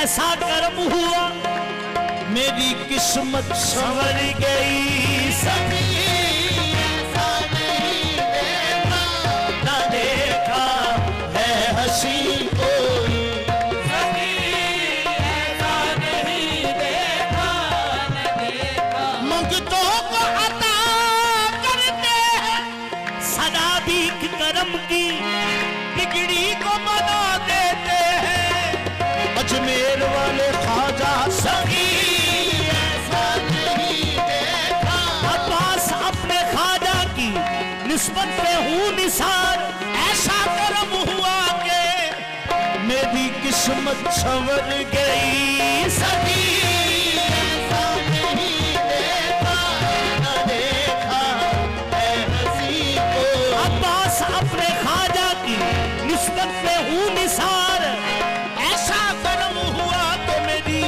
ऐसा कर्म हुआ मेरी किस्मत संवर गई। सखी ऐसा नहीं देखा, न देखा है हंसी कोई। सखी ऐसा नहीं देखा, न देखा। मंगतों को अता करते हैं सदा भीख करम की, बिगड़ी को बना देते हैं अजमेर वाले ख्वाजा। सखी ऐसा नहीं देखा, अब्बास अपने ख्वाजा की निस्बत पे हूँ निसार। ऐसा कर्म हुआ के मेरी किस्मत संवर गई। सखी ऐसा नहीं देखा, न देखा है हंसी कोई। अब्बास अपने ख्वाजा की निस्बत पे हूँ निसार। ऐसा कर्म हुआ तो मेरी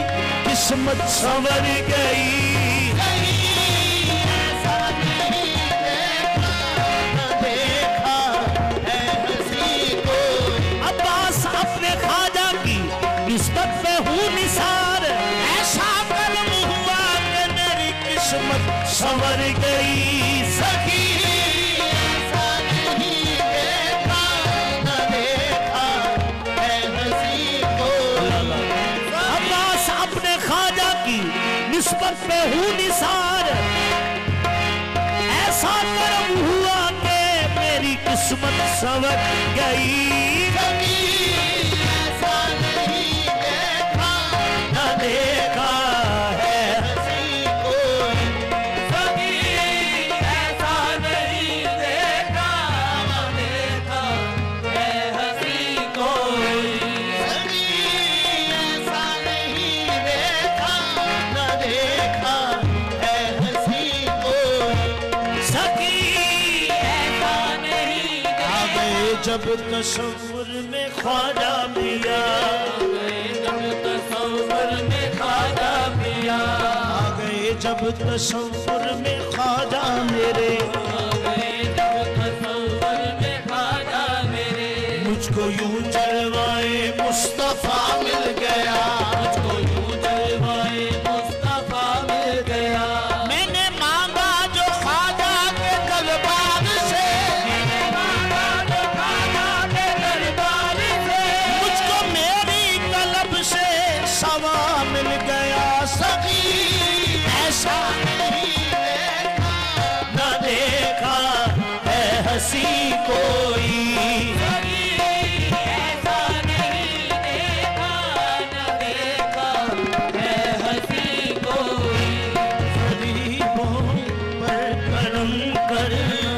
किस्मत संवर गई। ऐसा नहीं देखा, न देखा है हंसी कोई। अब्बास अपने ख्वाजा की निस्बत पे हूँ निसार। ऐसा कर्म हुआ कि मेरी किस्मत संवर गई। सखी ऐसा नहीं देखा, न देखा है हंसी कोई। अब्बास अपने ख्वाजा की निस्बत पे हूँ निसार। ऐसा कर्म हुआ कि मेरी किस्मत संवर गई। ऐसा नहीं देखा, न देखा है हंसी कोई। सखी ऐसा नहीं देखा, न देखा है हंसी कोई। सखी ऐसा नहीं देखा, न देखा है हंसी कोई। सखी ऐसा नहीं देखा, जब तस्वुर में में ख्वाजा पिया, जब तसव्वुर में ख्वाजा पिया, आ गए जब तसव्वुर में ख्वाजा मेरे, जब तसव्वुर में ख्वाजा मेरे, मुझको यूं जलवाए मुस्तफा मिल गया, मुझको यूं जलवाए मुस्तफा मिल गया। मैंने मांगा जो ख्वाजा के दरबार से, मैंने मांगा जो ख्वाजा के दरबार से, मुझको मेरी तलब से सवा मिल गया। सभी ऐसा नहीं देखा, न देखा है हंसी कोई, ऐसा नहीं देखा, न देखा है हंसी कोई। गरीबों पर करम करना,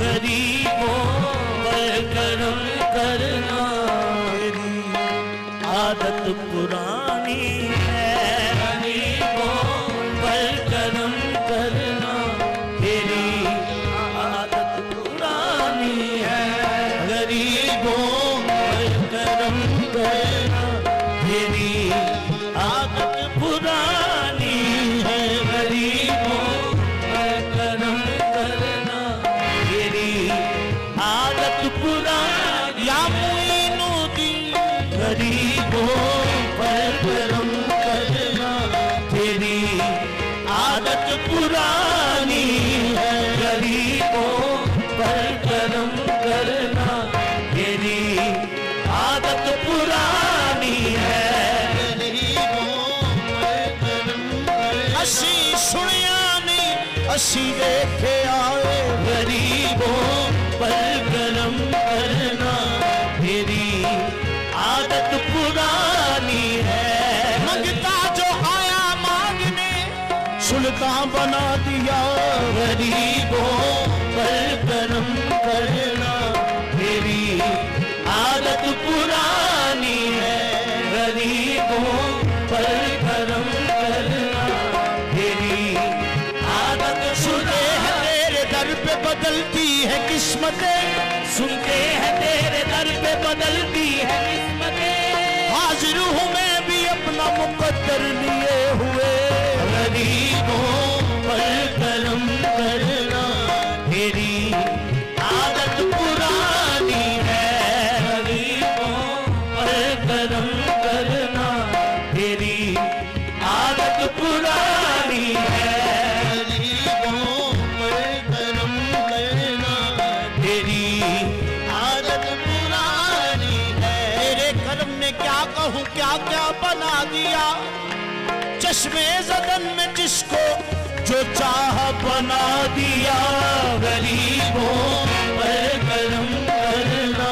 गरीबों पर करम करना, तेरी आदत पुरानी है। गरीबों पर करम करना, तेरी आदत पुरानी है। गरीबों पर करम करना, तेरी आदत पुरानी है। गरीबों पर करम करना, तेरी आदत पुरानी। या मुईनुद्दीन, गरीबों पर करम करना, तेरी आदत पुरानी है। गरीबों पर करम करना, तेरी आदत पुरानी है। असी सुनिया नहीं, असी देखे आए, गरीबों पर करम करना, तेरी आदत पुरानी है। मंगता जो आया मांगने, सुल्तान बना दिया। गरीबों पर करम करना, तेरी आदत पुरानी है। गरीबों पर करम करना, तेरी आदत। सुनते हैं तेरे दर पे बदलती है किस्मतें, सुनते हैं तेरे दर पे बदलती है किस्मतें। हाजिर हूँ मैं भी अपना मुकद्दर लिए हुए। गरीबों पर करम करना, तेरी आदत पुरानी है। गरीबों पर करम करना, तेरी आदत पुरानी है। गरीबों पर करम करना, तेरी आदत पुरानी है। तेरे करम ने क्या कहूँ क्या क्या बना दिया, चश्मे ज़दन में जिसको जो चाह बना दिया। गरीबों पर करम करना,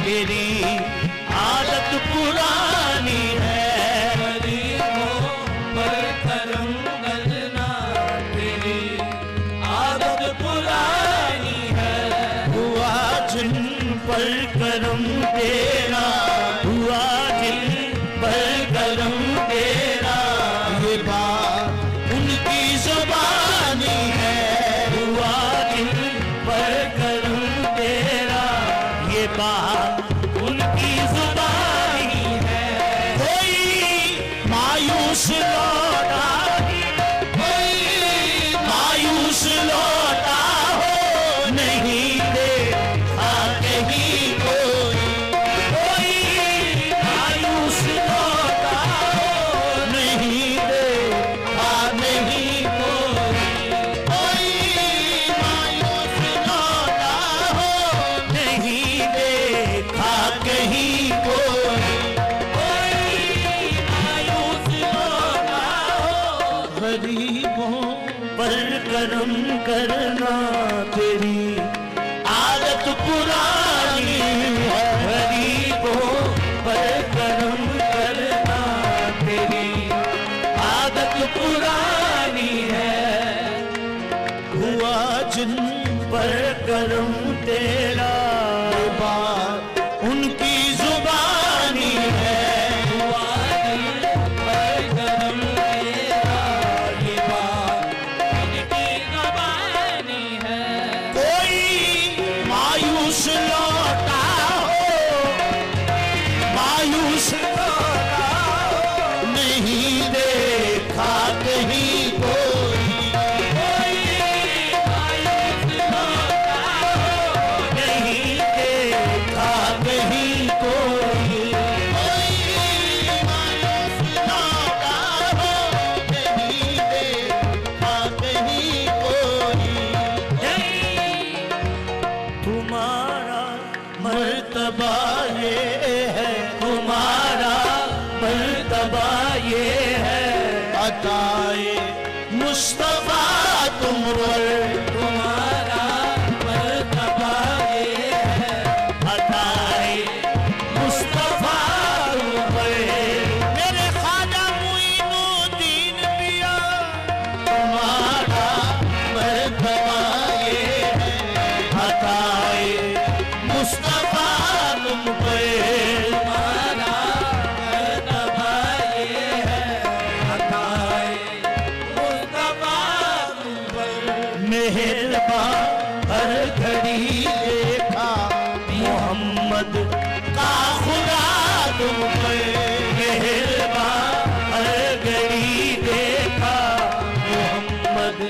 तेरी आदत पुरानी है। गरीबों पर करम करना, तेरी आदत पुरानी है। हुआ जिन पर करम तेरा, हुआ जिन पर करम तेरा, ये बात उनकी ज़ुबानी है। हुआ जिन पर करम तेरा, ये बात उनकी ज़ुबानी है। कोई मायूस लौटा, कोई मायूस लौटा हो, नहीं देखा कहीं कोई मायूस लौटा हो, नहीं देखा नहीं कोई मायूस लौटा हो, नहीं देखा कहीं मायूस लौटा हो। गरीबों पर करम करना, तेरी आदत पुरानी है। गरीबों पर करम करना, तेरी आदत पुरानी है। हुआ जिन पर करम तेरा, ये बात उनकी ज़ुबानी है। हुआ जिन पर करम तेरा, ये बात उनकी ज़ुबानी है। कोई मायूस लौटा हो, मर्तबा ये है, तुम्हारा मर्तबा ये है, अताए मुस्तफा तुम पर, तुम्हारा मर्तबा ये है, अताए मुस्तफा तुम पर। मेरे ख्वाजा मुईनुद्दीन पिया, तुम्हारा मर्तबा ये है, अताए मुस्तफा तुम पर, तुम्हारा मर्तबा ये है, अताए मुस्तफा तुम पर। मेहरबान हर घड़ी देखा मोहम्मद का खुदा तुम पर, मेहरबान हर घड़ी देखा मोहम्मद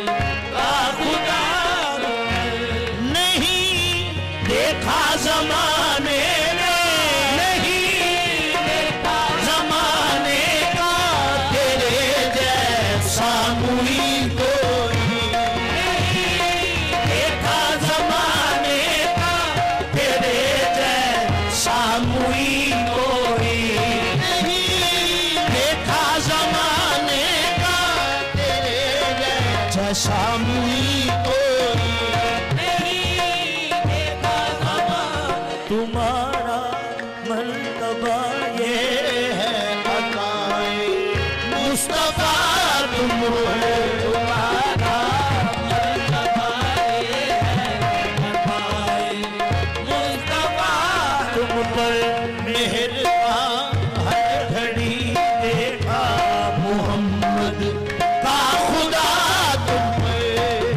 का खुदा तुम पर। नहीं देखा ज़माने में, नहीं देखा ज़माने का तेरे जैसा मुई कोई, नहीं देखा ज़माने का तेरे जैसा मुई कोई, नहीं देखा ज़माने का तेरे जैसा मुई कोई, नहीं देखा ज़माने। तुम्हारा मर्तबा ये है, अताए मुस्तफा तुम हो, तुम्हारा मर्तबा ये है, अताए मुस्तफा तुम पर। मेहरबान हर घड़ी देखा मोहम्मद का खुदा तुम पर,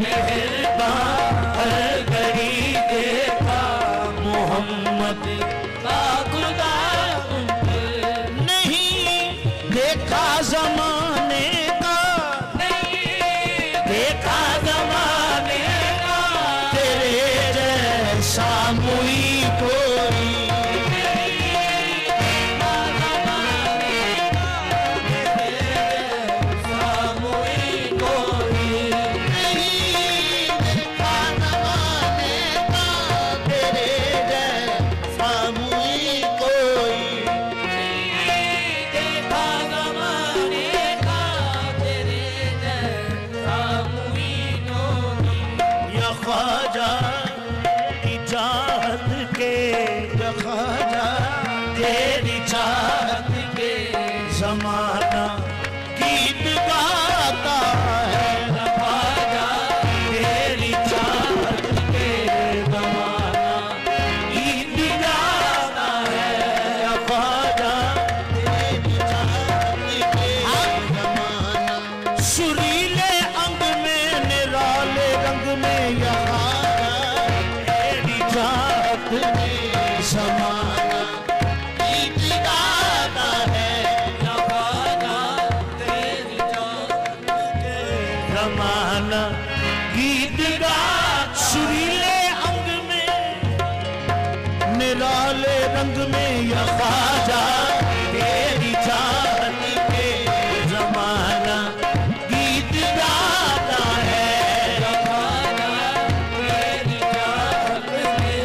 मेहरबान हर घड़ी देखा मोहम्मद का खुदा तुम पर। नहीं देखा ज़माने का, नहीं देखा ज़माने का तेरे जैसा मुई कोई, नहीं देखा ज़माने का तेरे जैसा मुई कोई, नहीं देखा ज़माने का तेरे जैसा मुई कोई, नहीं देखा ज़माने का तेरे जैसा मुई कोई। या ख्वाजा तेरी चाहत के, या ख्वाजा तेरी चाहत के ज़माना गीत गाता है, या ख्वाजा तेरी चाहत के ज़माना गीत गाता है, या ख्वाजा तेरी चाहत के ज़माना। सुरीले अंग में निराले रंग में या ख्वाजा तेरी चाहत के ज़माना गीत गाता है, या ख्वाजा तेरी चाहत के ज़माना गीत गा। सुरीले अंग में निराले रंग में या ख्वाजा तेरी चाहत के ज़माना गीत गाता है, या ख्वाजा तेरी चाहत के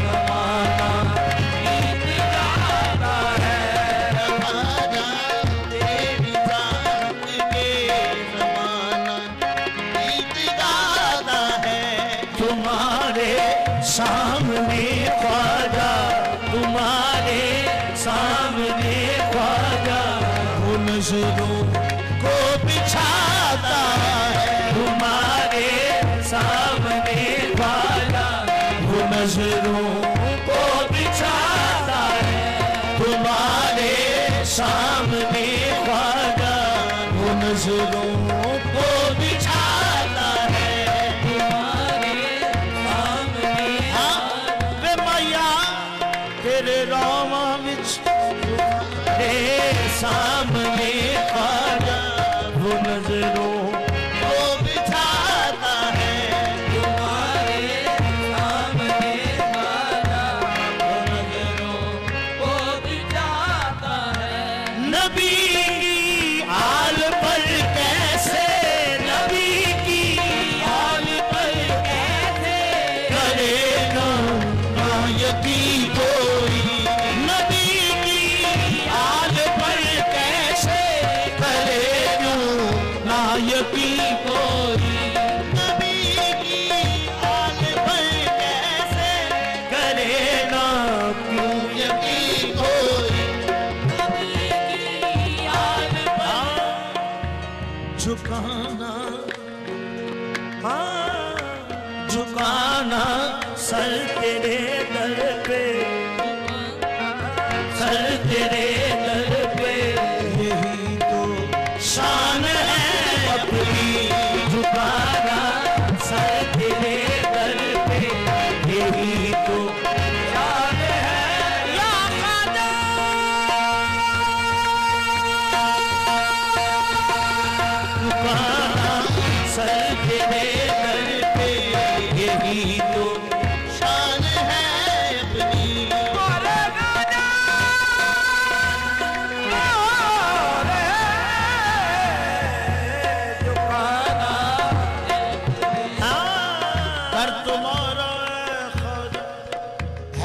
ज़माना गीत गाता है, या ख्वाजा तेरी चाहत के ज़माना गीत गाता है। तुम्हारे सामने ख्वाजा, तुम्हारे सामने ख्वाजा वो नज़रों को बिछाता है, तुम्हारे सामने ख्वाजा वो नज़रों को बिछाता है, तुम्हारे सामने ख्वाजा वो नज़रों को बिछाता है, तुम्हारे सामने। हाँ वे मैया तेरे रामा विच तेरे सामने ख्वाजा वो नज़रों को बिछाता है, तुम्हारे सामने ख्वाजा वो नज़रों को बिछाता है।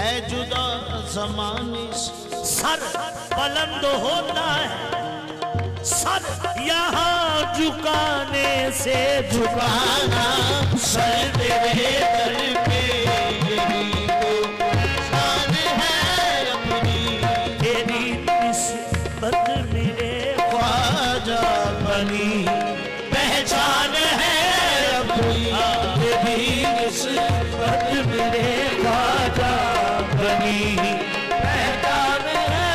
है जुदा ज़माने से। सर बुलंद होता है, सर यहाँ झुकाने से झुकाना, सर तेरे दर पे यही तो शान है अपनी, तेरी निस्बत मेरे ख्वाजा बनी पहचान है अपनी, तेरी निस्बत मेरे ख्वाजा बनी पहचान है।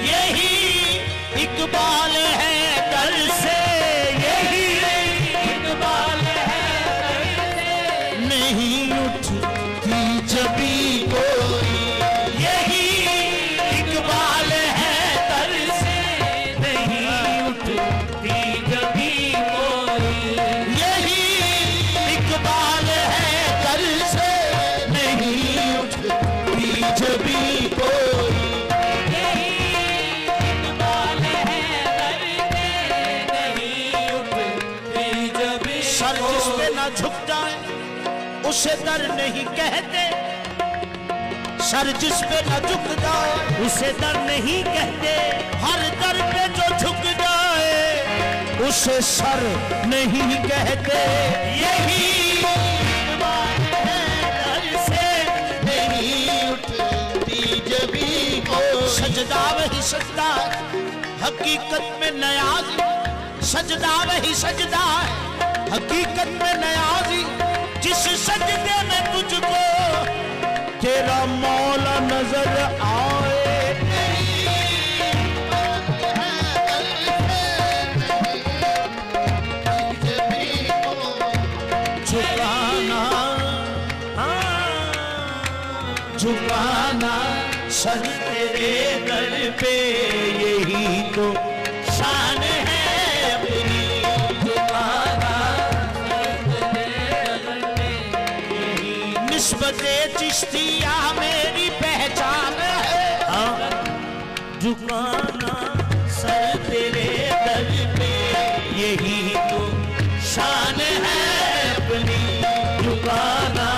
यही इकबाल है दर से, यही इकबाल है दर से, नहीं उठती जबी कोई, यही इकबाल है दर से, नहीं उठती जबी कोई, यही इकबाल है दर से, नहीं उठती जबी कोई, सर जिस पे ना झुक जाए उसे दर नहीं कहते, सर जिस पे ना झुक जाए उसे दर नहीं कहते, हर दर पे जो झुक जाए उसे सर नहीं कहते, यही इकबाल है दर से, नहीं उठती जबी को, सजदा वही सजदा हकीकत में नयाजी, सजदा वही सजदा हकीकत में नयाजी, जिस सजदे में तुझको तेरा मौला नजर आए, झुकाना झुकाना सर तेरे दर पे यही तो शान है अपनी, झुकाना निस्बते चिश्तिया मेरी पहचान है, झुकाना सर तेरे दर पे यही तो शान है अपनी, झुकाना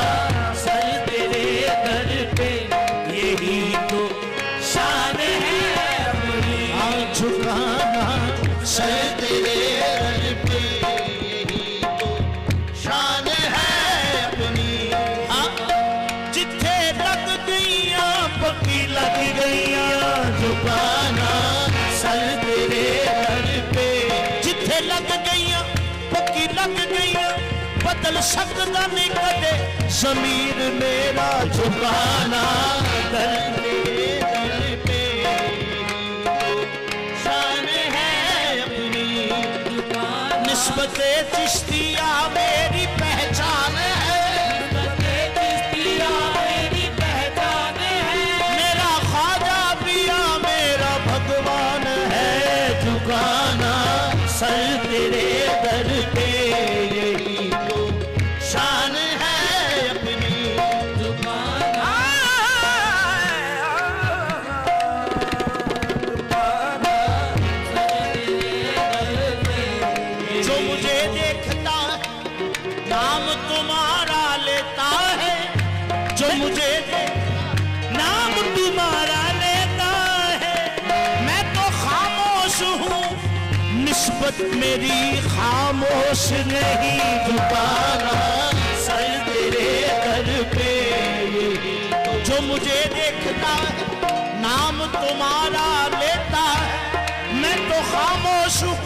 सर तेरे दर पे यही तो शान है अपनी, झुकाना सर तेरे दर पे यही तो शान है अपनी, जिथे लग गईया पक्की लग गईया, झुकाना सर तेरे दर पे, जिथे लग गईया पक्की लग गईया, बदल सकदा नहीं कदे ज़मीर मेरा, झुकाना दर तेरे दर पे शान है अपनी, निस्बते चिश्तिया मेरी पहचान है, मेरी पहचान है, मेरा ख्वाजा पिया मेरा भगवान है, झुकाना सर तेरे दर पे यही तो शान है अपनी, झुकाना जो मुझे देखता है नाम तुम्हारा लेता है, जो मुझे नाम तुम्हारा लेता है, मैं तो खामोश हूँ निस्बत मेरी खामोश नहीं, झुकाना सर तेरे दर पे यही तो, जो मुझे देखता है नाम तुम्हारा लेता है, मैं तो खामोश हूँ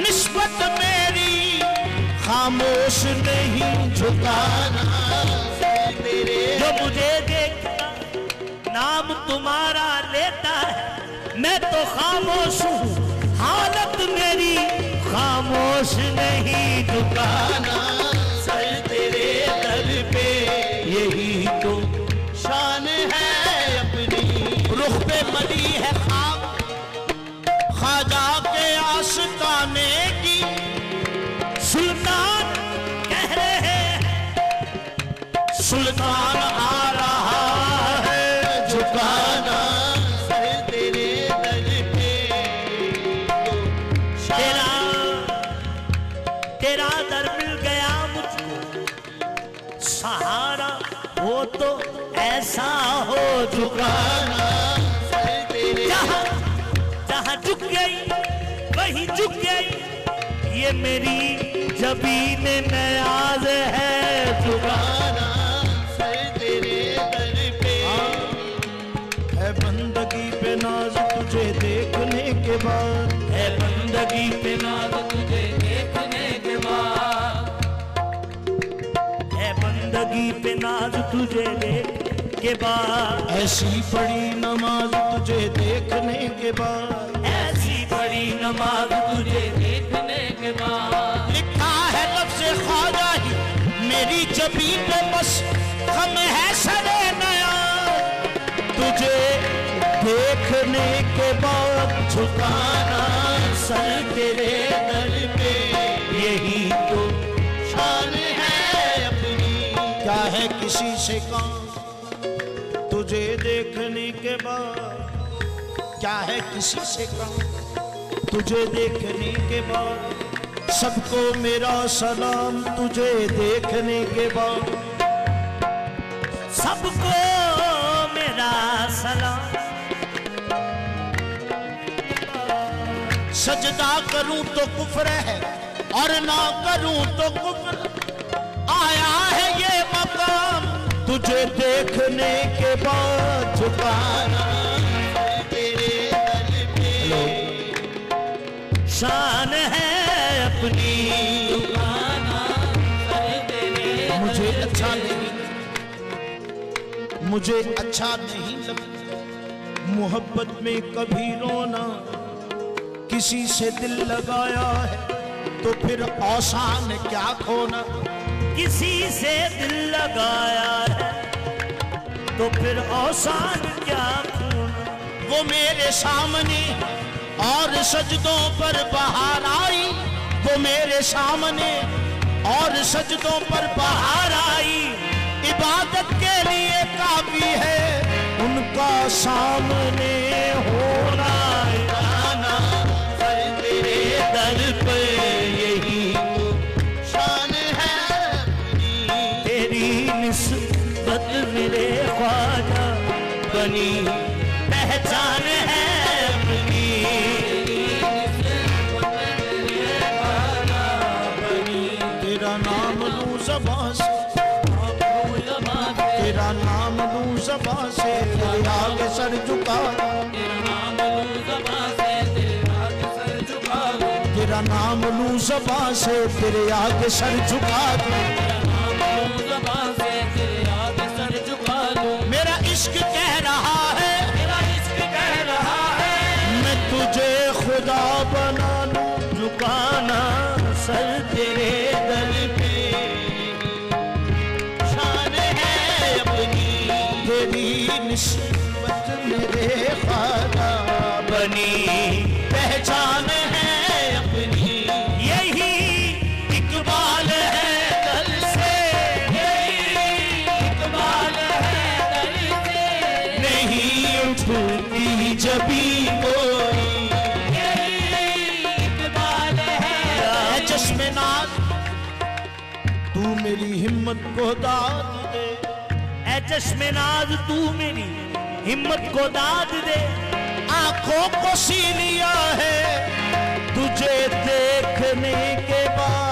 निस्बत मेरी खामोश नहीं, झुकाना सर तेरे, जो मुझे देखता नाम तुम्हारा लेता है, मैं तो खामोश हूँ हालत मेरी खामोश नहीं, झुकाना सर तेरे दर पे यही तो शान है अपनी, रुख पे मली है खाक ख्वाजा के आशिकाने की, सुल्तान कह रहे हैं, सुल्तान आ रहा है, झुकाना सर तेरे दर पे तो तेरा दर मिल गया मुझको, सहारा वो तो ऐसा हो झुकाना जहाँ जहाँ झुक गई वही झुक गई, ये मेरी जबीन नयाज है झुकाना तेरे दर पे। है बंदगी पे नाज तुझे देखने के बाद, है बंदगी पे नाज तुझे देखने के बाद, है बंदगी पे नाज तुझे देख के बाद, ऐसी बड़ी नमाज तुझे देखने के बाद, ऐसी बड़ी नमाज तुझे देखने के बाद। लिखा है लफ्ज़ ख्वाजा ही मेरी जबीन पे बस हम है सरे नया, तुझे देखने के बाद झुकाना सर तेरे दर पे, यही तो शान है अपनी। क्या है किसी से काम तुझे देखने के बाद, क्या है किसी से काम तुझे देखने के बाद, सबको मेरा सलाम तुझे देखने के बाद, सबको मेरा सलाम। सजदा करूं तो कुफ्र है और ना करूं तो कुफ्र, आया है ये मकाम तुझे देखने के बाद झुकाना तेरे दर पे, शान है अपनी झुकाना तेरे। मुझे अच्छा नहीं, मुझे अच्छा नहीं लगता मोहब्बत में कभी रोना, किसी से दिल लगाया है तो फिर आसान क्या खोना, किसी से दिल लगाया है तो फिर आसान क्या खोना। वो मेरे सामने और सजदों पर बहार आई, वो मेरे सामने और सजदों पर बहार आई, इबादत के लिए काफी है उनका सामने होना, गाना तेरे दर पे, यही तो शान है तेरी निस्बत मेरे ख्वाजा बनी पहचान है अपनी, तेरा नाम लूं ज़बां से, तेरा नाम लूं ज़बां से, तेरे आगे सर झुका, तेरा नाम लूं ज़बां से तेरे आगे सर झुका दूं, मेरा इश्क कह रहा है, मेरा इश्क कह रहा है, मैं तुझे खुदा बना लूं, झुकाना सर तेरे दर पे, शान है अपनी तेरी निस्बत मेरे ख्वाजा बनी पहचान है अपनी, यही इकबाल है दल से, यही इकबाल है दल से, नहीं उठती जबी कोई, यही इकबाल है चश्मे नाज तू मेरी हिम्मत को दाद दे, ऐ चश्मे नाज तू मेरी हिम्मत को दाद दे, आंखों को सी लिया है तुझे देखने के बाद,